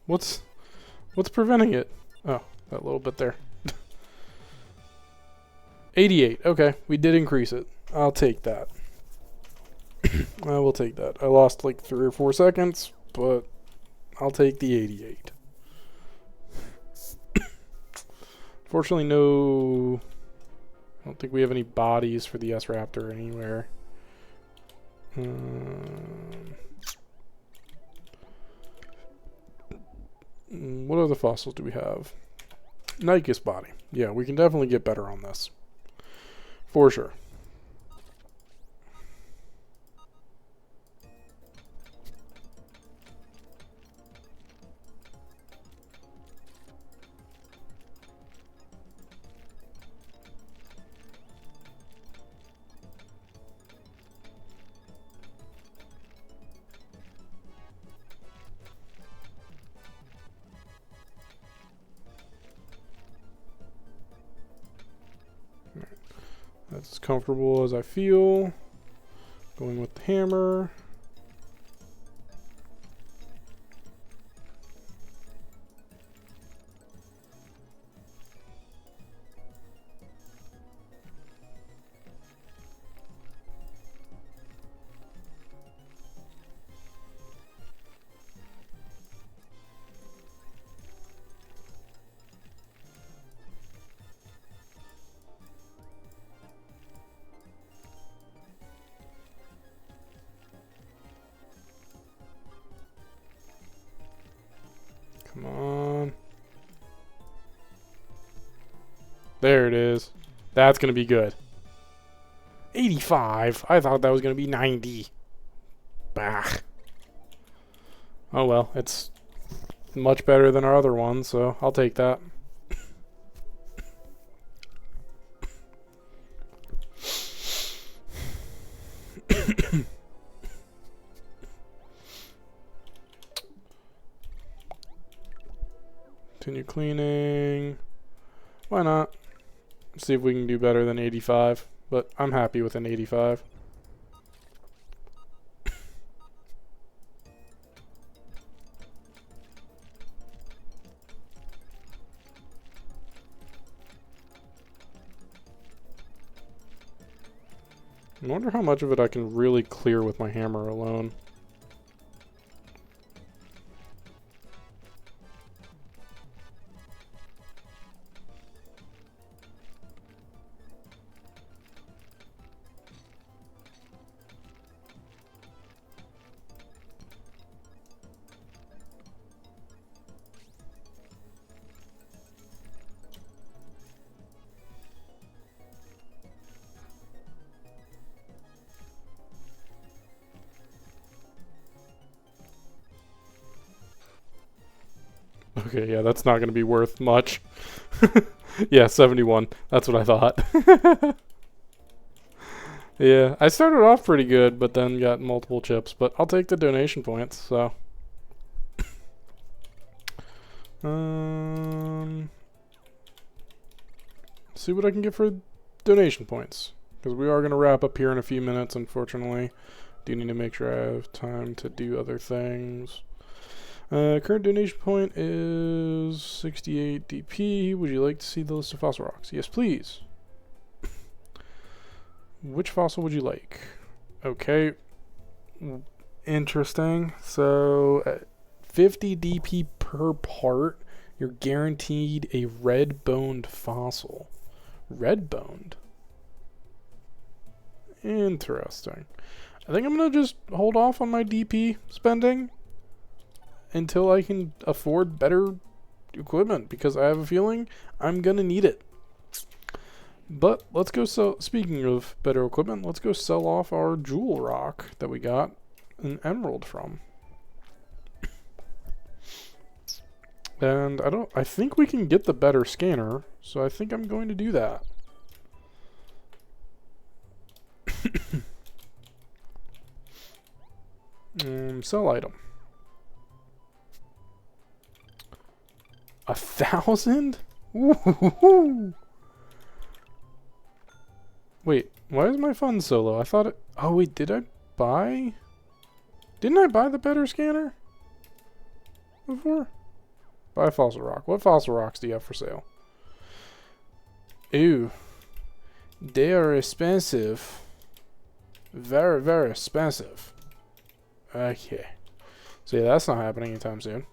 What's preventing it? Oh, that little bit there. 88. Okay, we did increase it. I'll take that. I will take that. I lost like 3 or 4 seconds, but I'll take the 88. Fortunately, no. I don't think we have any bodies for the S-Raptor anywhere. What other fossils do we have? Nycus body. Yeah, we can definitely get better on this. For sure. That's as comfortable as I feel. Going with the hammer. Come on. There it is. That's going to be good. 85. I thought that was going to be 90. Bah. Oh well, it's much better than our other one, so I'll take that. Continue cleaning. Why not? See if we can do better than 85. But I'm happy with an 85. I wonder how much of it I can really clear with my hammer alone. Okay, yeah, that's not going to be worth much. Yeah, 71. That's what I thought. Yeah, I started off pretty good, but then got multiple chips. But I'll take the donation points, so. See what I can get for donation points. Because we are going to wrap up here in a few minutes, unfortunately. Do need to make sure I have time to do other things. Current donation point is 68 DP. Would you like to see the list of fossil rocks? Yes, please. Which fossil would you like? Okay. Interesting. So, at 50 DP per part, you're guaranteed a red-boned fossil. Red-boned? Interesting. I think I'm going to just hold off on my DP spending until I can afford better equipment, because I have a feeling I'm going to need it. But let's go sell. Speaking of better equipment, let's go sell off our jewel rock that we got an emerald from. And I think we can get the better scanner, so I think I'm going to do that. Sell item. 1,000? Ooh. Wait, why is my fund so low? I thought it... Oh, wait, did I buy... Didn't I buy the better scanner before? Buy fossil rock. What fossil rocks do you have for sale? Ew. They are expensive. Very, very expensive. Okay. So yeah, that's not happening anytime soon.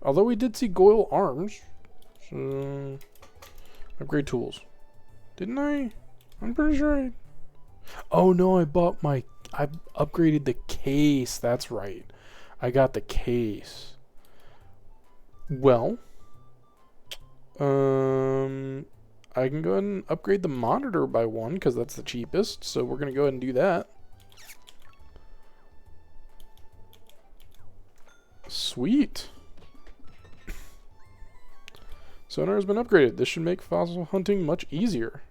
Although we did see Goyle arms. So... Upgrade tools. Didn't I? I'm pretty sure I... Oh no, I upgraded the case. That's right. I got the case. Well... I can go ahead and upgrade the monitor by 1, because that's the cheapest. So we're going to go ahead and do that. Sweet. Sonar has been upgraded. This should make fossil hunting much easier.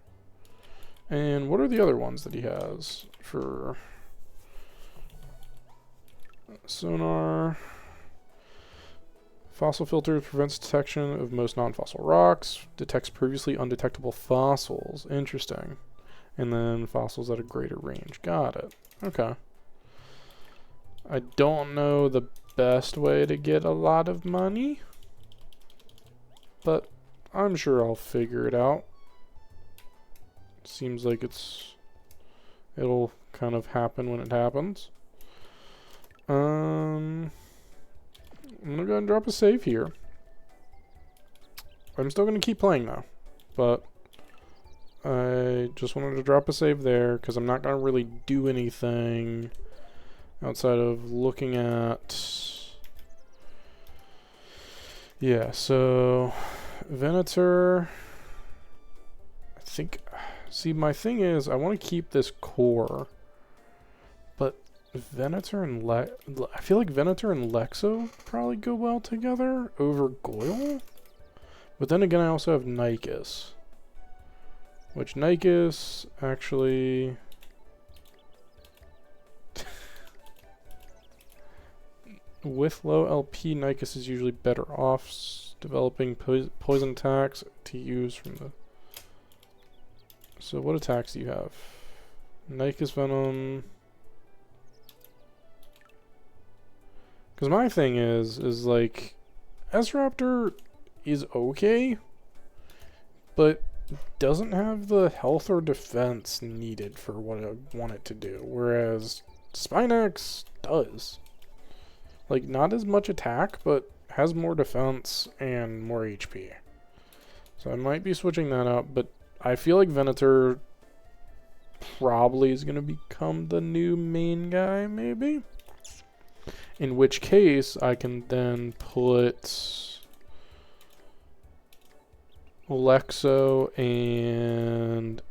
And what are the other ones that he has for sonar? Fossil filter prevents detection of most non-fossil rocks. Detects previously undetectable fossils. Interesting. And then fossils at a greater range. Got it. Okay. I don't know the best way to get a lot of money, but I'm sure I'll figure it out. Seems like it'll kind of happen when it happens. I'm gonna go ahead and drop a save here. I'm still gonna keep playing though, but I just wanted to drop a save there because I'm not gonna really do anything outside of looking at... Yeah, so... Venator... I think... See, my thing is, I want to keep this core, but Venator and I feel like Venator and Lexo probably go well together over Goyle. But then again, I also have Nycus, which Nycus actually... With low LP, Nycus is usually better off developing poison attacks to use from the... So what attacks do you have? Nycus Venom... Because my thing is like, S-Raptor is okay, but doesn't have the health or defense needed for what I want it to do, whereas Spinax does. Like, not as much attack, but has more defense and more HP. So I might be switching that up, but I feel like Venator probably is going to become the new main guy, maybe? In which case, I can then put Lexo and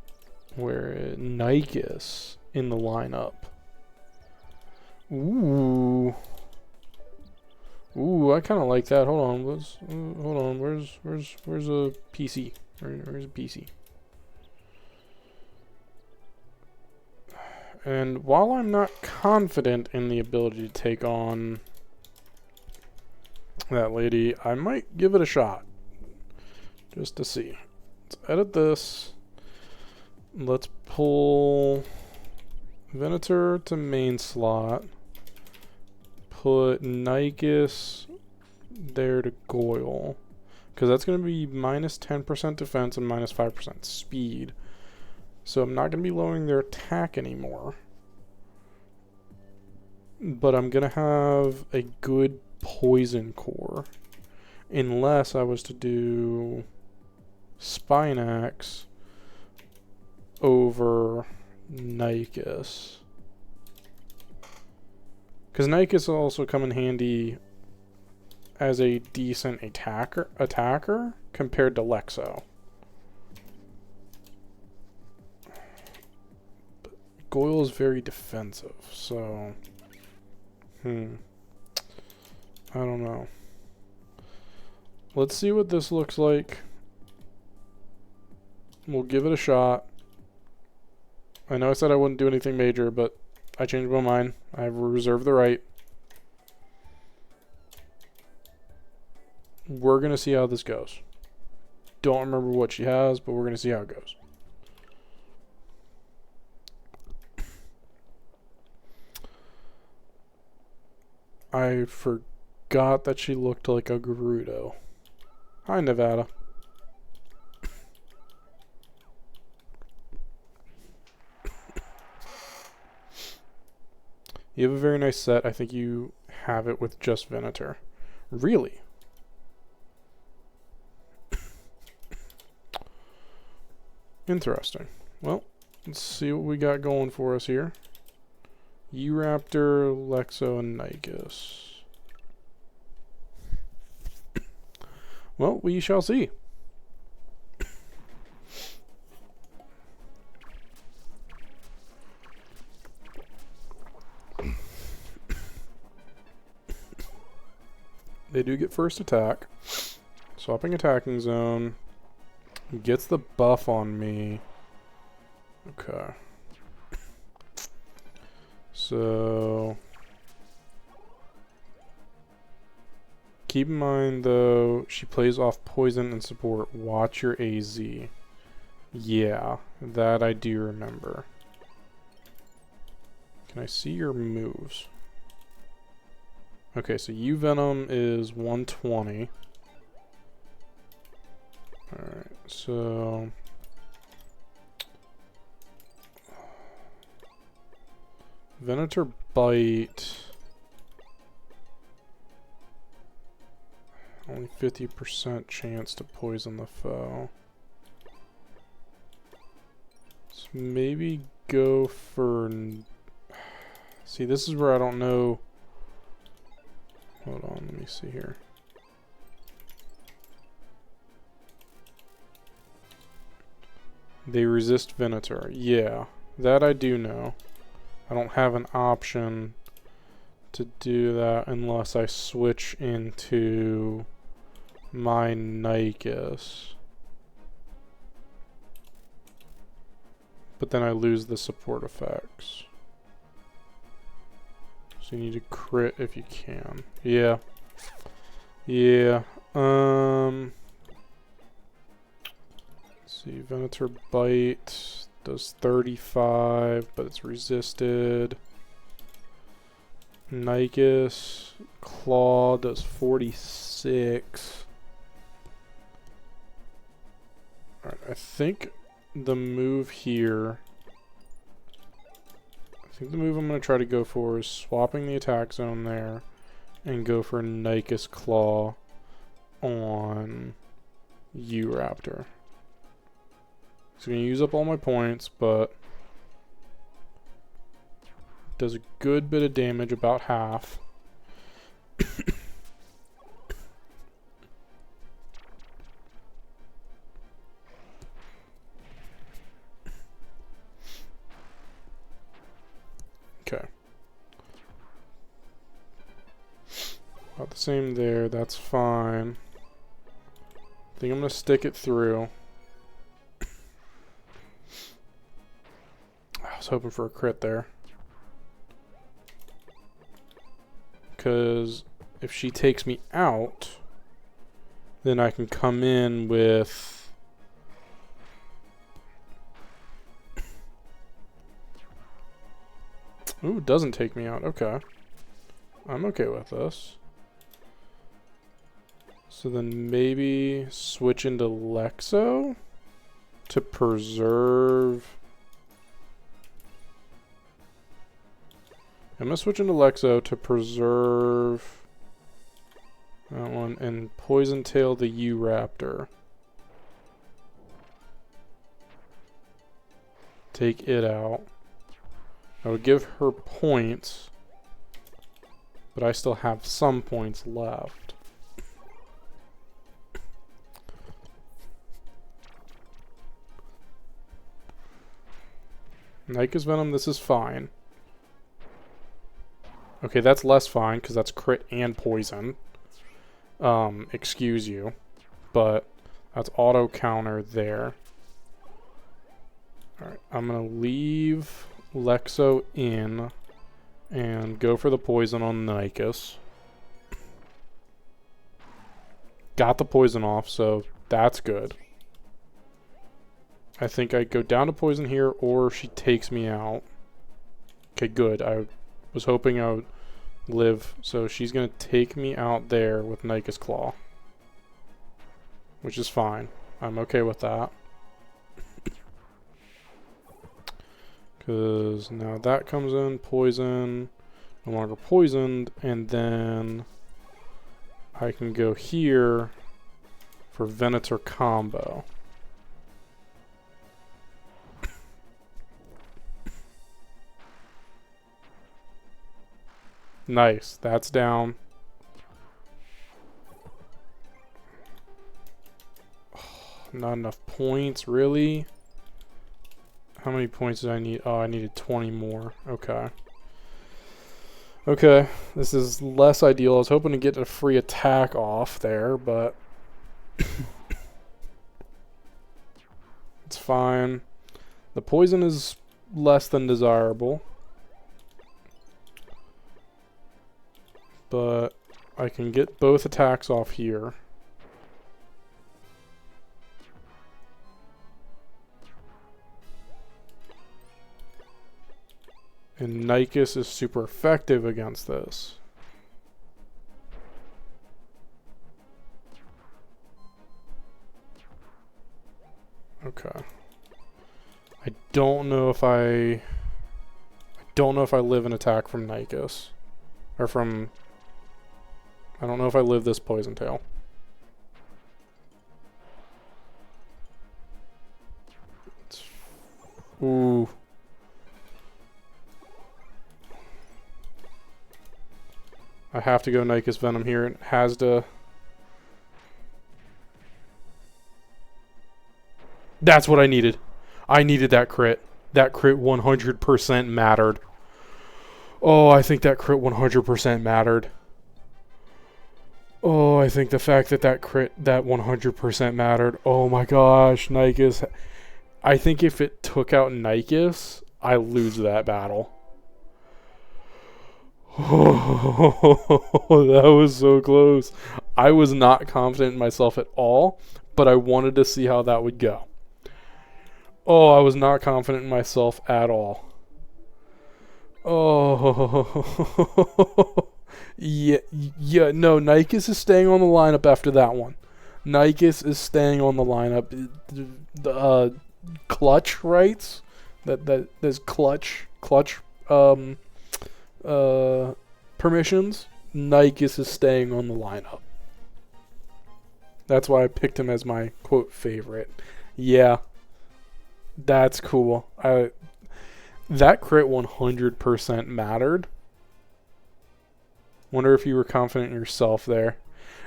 Nycus in the lineup. Ooh. Ooh, I kind of like that. Hold on, hold on. Where's a PC? Where's a PC? And while I'm not confident in the ability to take on that lady, I might give it a shot. Just to see. Let's edit this. Let's pull Venator to main slot. Put Nikes there to Goyle. Because that's going to be minus 10% defense and minus 5% speed. So I'm not going to be lowering their attack anymore. But I'm going to have a good poison core. Unless I was to do Spinax over Nikes. Because Nikes will also come in handy as a decent attacker compared to Lexo. But Goyle is very defensive, so I don't know. Let's see what this looks like. We'll give it a shot. I know I said I wouldn't do anything major, but I changed my mind. I reserve the right. We're going to see how this goes. Don't remember what she has, but we're going to see how it goes. I forgot that she looked like a Gerudo. Hi, Nevada. You have a very nice set. I think you have it with just Venator. Really? Interesting. Well, let's see what we got going for us here. Raptor, Lexo, and Nikes. Well, we shall see. They do get first attack. Swapping attacking zone. Gets the buff on me. Okay. So keep in mind though, she plays off poison and support. Watch your AZ. Yeah, that I do remember. Can I see your moves? Okay, so U-Venom is 120. Alright, so Venator Bite. Only 50% chance to poison the foe. So maybe go for... See, this is where I don't know... Hold on, let me see here. They resist Venator. Yeah, that I do know. I don't have an option to do that unless I switch into my Nikes. But then I lose the support effects. So you need to crit if you can. Yeah. Yeah. Let's see, Venator Bite does 35, but it's resisted. Nikes Claw does 46. Alright, I think the move here... I think the move I'm going to try to go for is swapping the attack zone there and go for Nikes Claw on U-Raptor. It's going to use up all my points, but does a good bit of damage, about half. Okay. About the same there. That's fine. I think I'm going to stick it through. I was hoping for a crit there. Because if she takes me out, then I can come in with... Ooh, it doesn't take me out. Okay. I'm okay with this. So then maybe switch into Lexo to preserve... I'm going to switch into Lexo to preserve that one and Poison Tail the U-Raptor. Take it out. I would give her points, but I still have some points left. Nyka's Venom, this is fine. Okay, that's less fine, because that's crit and poison. Excuse you. But that's auto counter there. Alright, I'm going to leave Lexo in and go for the poison on Nykus. Got the poison off, so that's good. I think I go down to poison here, or she takes me out. Okay, good. I was hoping I would live, so she's going to take me out there with Nykus Claw. Which is fine. I'm okay with that. Because now that comes in, poison, no longer poisoned, and then I can go here for Venator combo. Nice, that's down. Oh, not enough points, really? How many points did I need? Oh, I needed 20 more. Okay. Okay, this is less ideal. I was hoping to get a free attack off there, but it's fine. The poison is less than desirable, but I can get both attacks off here. And Nykus is super effective against this. Okay. I don't know if I live an attack from Nykus. Or from... I don't know if I live this Poison Tail. Ooh. I have to go Nykus Venom here. It has to... That's what I needed. I needed that crit. That crit 100% mattered. Oh, I think that crit 100% mattered. Oh, I think the fact that that crit, that 100% mattered. Oh my gosh, Nykus. I think if it took out Nykus, I lose that battle. Oh, that was so close. I was not confident in myself at all, but I wanted to see how that would go. Oh, I was not confident in myself at all. Oh, yeah, no, Nykus is staying on the lineup after that one. Nykus is staying on the lineup. Clutch rights? There's clutch, permissions. Nykus is staying on the lineup. That's why I picked him as my, quote, favorite. Yeah. That's cool. That crit 100% mattered. Wonder if you were confident in yourself there.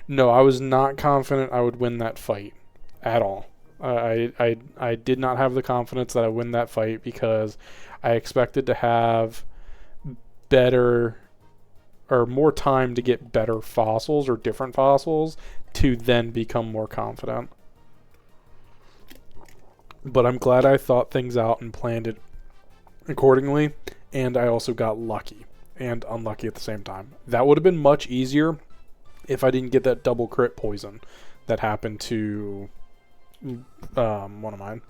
No, I was not confident I would win that fight at all. I did not have the confidence that I win that fight because I expected to have better, or more time to get better fossils or different fossils to then become more confident. But I'm glad I thought things out and planned it accordingly, and I also got lucky and unlucky at the same time. That would have been much easier if I didn't get that double crit poison that happened to one of mine.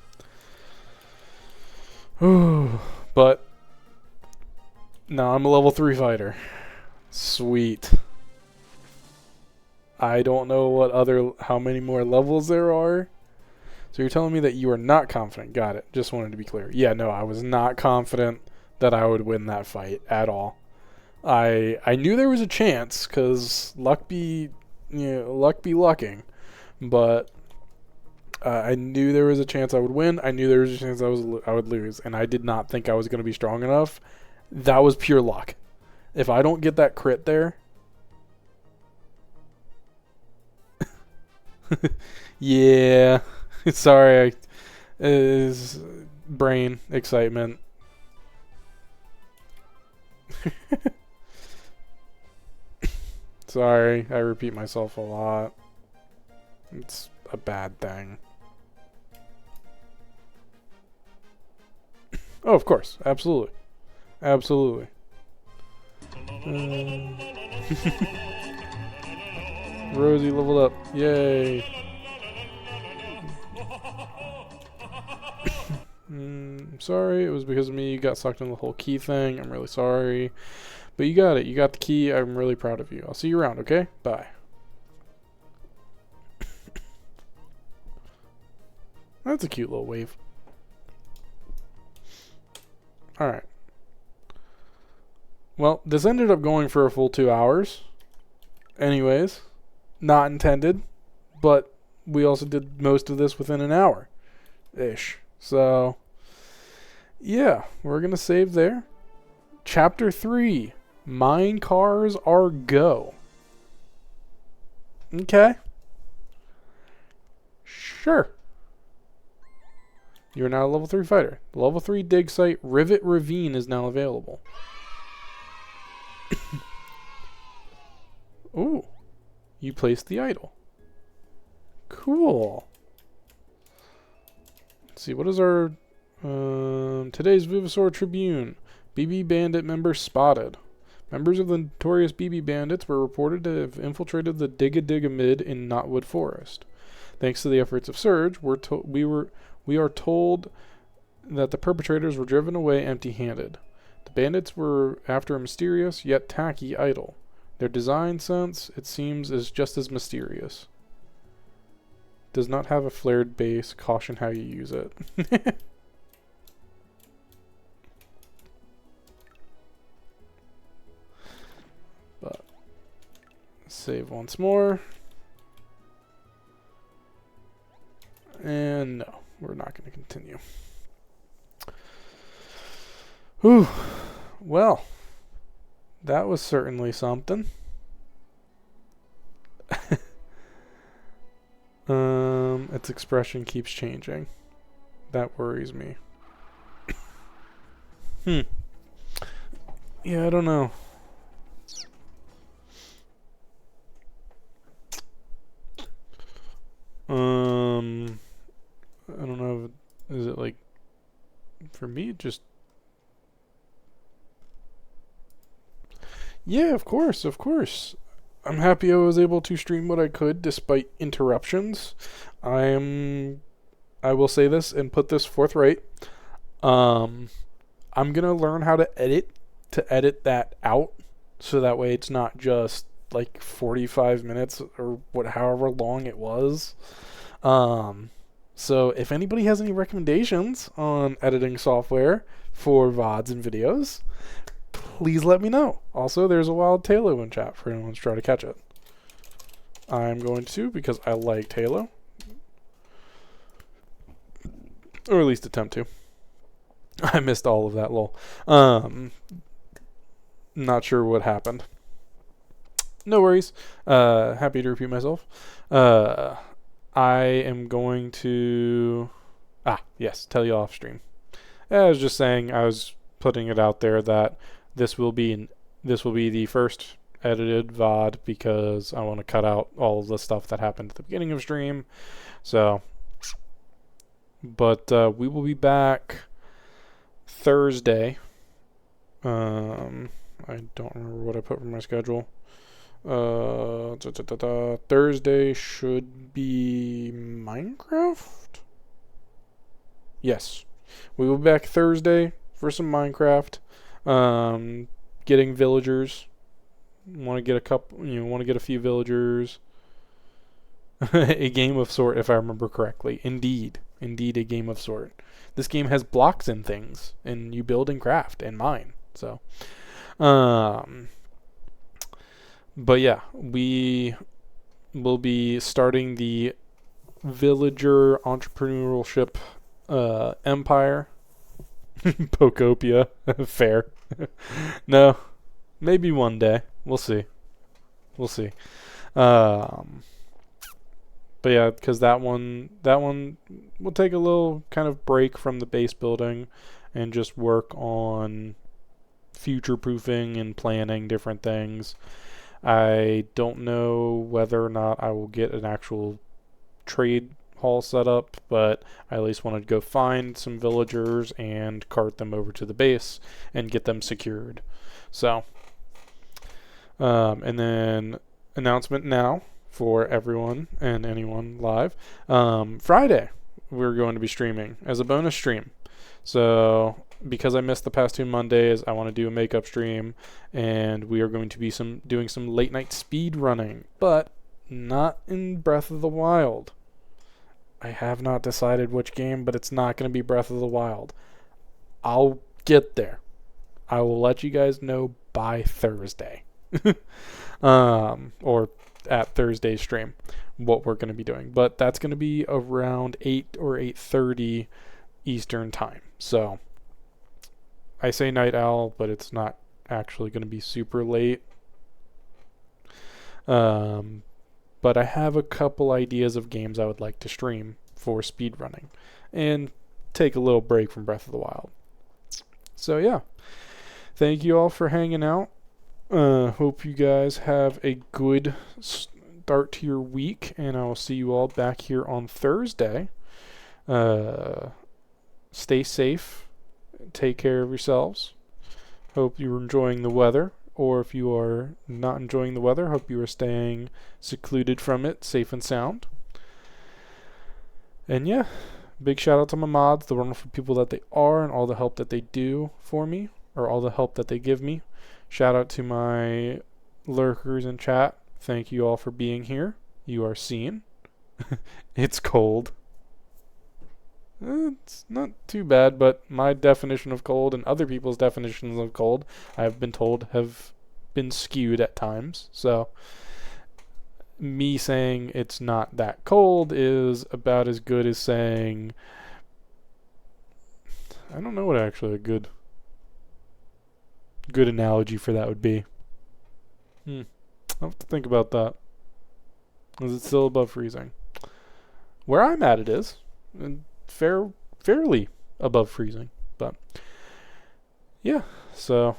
But now I'm a level 3 fighter. Sweet. I don't know how many more levels there are. So you're telling me that you are not confident. Got it. Just wanted to be clear. Yeah, no, I was not confident that I would win that fight at all. I knew there was a chance because luck be lucking, but I knew there was a chance I would win. I knew there was a chance I would lose, and I did not think I was going to be strong enough. That was pure luck. If I don't get that crit there, yeah. Sorry, is brain excitement. Sorry, I repeat myself a lot. It's a bad thing. Oh, of course. Absolutely. Absolutely. Rosie leveled up. Yay. Sorry, it was because of me. You got sucked in the whole key thing. I'm really sorry. But you got it. You got the key. I'm really proud of you. I'll see you around, okay? Bye. That's a cute little wave. Alright. Well, this ended up going for a full 2 hours. Anyways. Not intended. But we also did most of this within an hour-ish. So, yeah. We're going to save there. Chapter 3. Mine cars are go. Okay. Sure. You are now a level 3 fighter. The level 3 dig site Rivet Ravine is now available. Ooh. You placed the idol. Cool. Let's see, what is our today's Vivisaur Tribune? BB Bandit members spotted. Members of the notorious BB Bandits were reported to have infiltrated the Dig-a-Dig-a-Mid in Knotwood Forest. Thanks to the efforts of Surge, we are told that the perpetrators were driven away empty-handed. The bandits were after a mysterious yet tacky idol. Their design sense, it seems, is just as mysterious. Does not have a flared base. Caution how you use it. But save once more. And no, we're not going to continue. Whew. Well, that was certainly something. Its expression keeps changing. That worries me. Yeah, I don't know. I don't know. Is it like, for me, just. Yeah, of course, of course. I'm happy I was able to stream what I could despite interruptions. I will say this and put this forthright. I'm gonna learn how to edit that out, so that way it's not just like 45 minutes or however long it was. So if anybody has any recommendations on editing software for VODs and videos, please let me know. Also, there's a wild Talo in chat for anyone to try to catch it. I'm going to, because I like Talo. Or at least attempt to. I missed all of that, lol. Not sure what happened. No worries. Happy to repeat myself. I am going to... yes, tell you off stream. I was just saying, I was putting it out there that this will be the first edited VOD because I want to cut out all of the stuff that happened at the beginning of stream. So, but we will be back Thursday. I don't remember what I put for my schedule. Thursday should be Minecraft? Yes. We will be back Thursday for some Minecraft. Getting villagers. Want to get a couple, want to get a few villagers. A game of sort, if I remember correctly. Indeed, a game of sort. This game has blocks and things, and you build and craft and mine. So, but yeah, we will be starting the villager entrepreneurship empire. Pokopia. Fair. No, maybe one day. We'll see. But yeah, because that one will take a little kind of break from the base building and just work on future proofing and planning different things. I don't know whether or not I will get an actual trade hall set up, but I at least want to go find some villagers and cart them over to the base and get them secured. So, and then announcement now for everyone and anyone live. Friday, we're going to be streaming as a bonus stream. So, because I missed the past 2 Mondays, I want to do a makeup stream, and we are going to be doing some late night speed running, but not in Breath of the Wild. I have not decided which game, but it's not going to be Breath of the Wild. I'll get there. I will let you guys know by Thursday. Or at Thursday's stream what we're going to be doing. But that's going to be around 8 or 8:30 Eastern time. So I say night owl, but it's not actually going to be super late. But I have a couple ideas of games I would like to stream for speedrunning and take a little break from Breath of the Wild. So yeah, thank you all for hanging out. Hope you guys have a good start to your week, and I will see you all back here on Thursday. Stay safe. Take care of yourselves. Hope you're enjoying the weather, or if you are not enjoying the weather, hope you are staying secluded from it, safe and sound. And yeah, big shout out to my mods, the wonderful people that they are, and all the help that they do for me, or all the help that they give me. Shout out to my lurkers in chat. Thank you all for being here. You are seen. It's cold. It's not too bad, but my definition of cold and other people's definitions of cold, I've been told, have been skewed at times. So me saying it's not that cold is about as good as saying, I don't know what actually a good analogy for that would be. I'll have to think about that. Is it still above freezing? Where I'm at, it is. And fairly above freezing. But yeah, so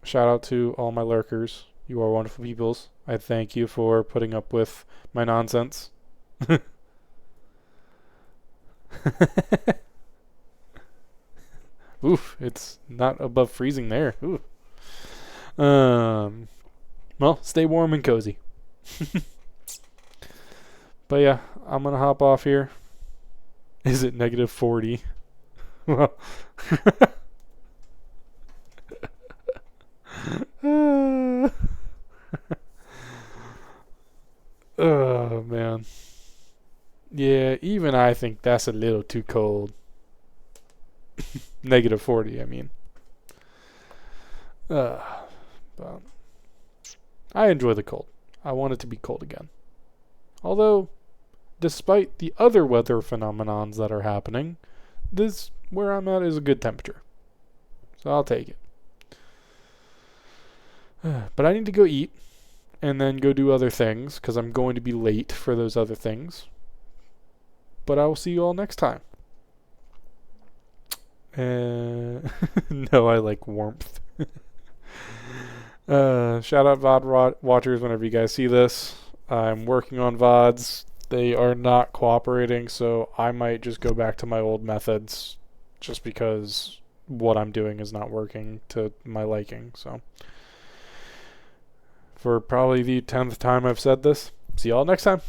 shout out to all my lurkers. You are wonderful peoples. I thank you for putting up with my nonsense. Oof, it's not above freezing there. Ooh. Well, stay warm and cozy. But yeah, I'm gonna hop off here. Is it -40? Well, oh man. Yeah, even I think that's a little too cold. -40, I mean. But I enjoy the cold. I want it to be cold again. Although, despite the other weather phenomenons that are happening, this, where I'm at, is a good temperature. So I'll take it. But I need to go eat and then go do other things because I'm going to be late for those other things. But I will see you all next time. No, I like warmth. Shout out VOD watchers whenever you guys see this. I'm working on VODs. They are not cooperating, so I might just go back to my old methods just because what I'm doing is not working to my liking. So, for probably the 10th time I've said this, see y'all next time.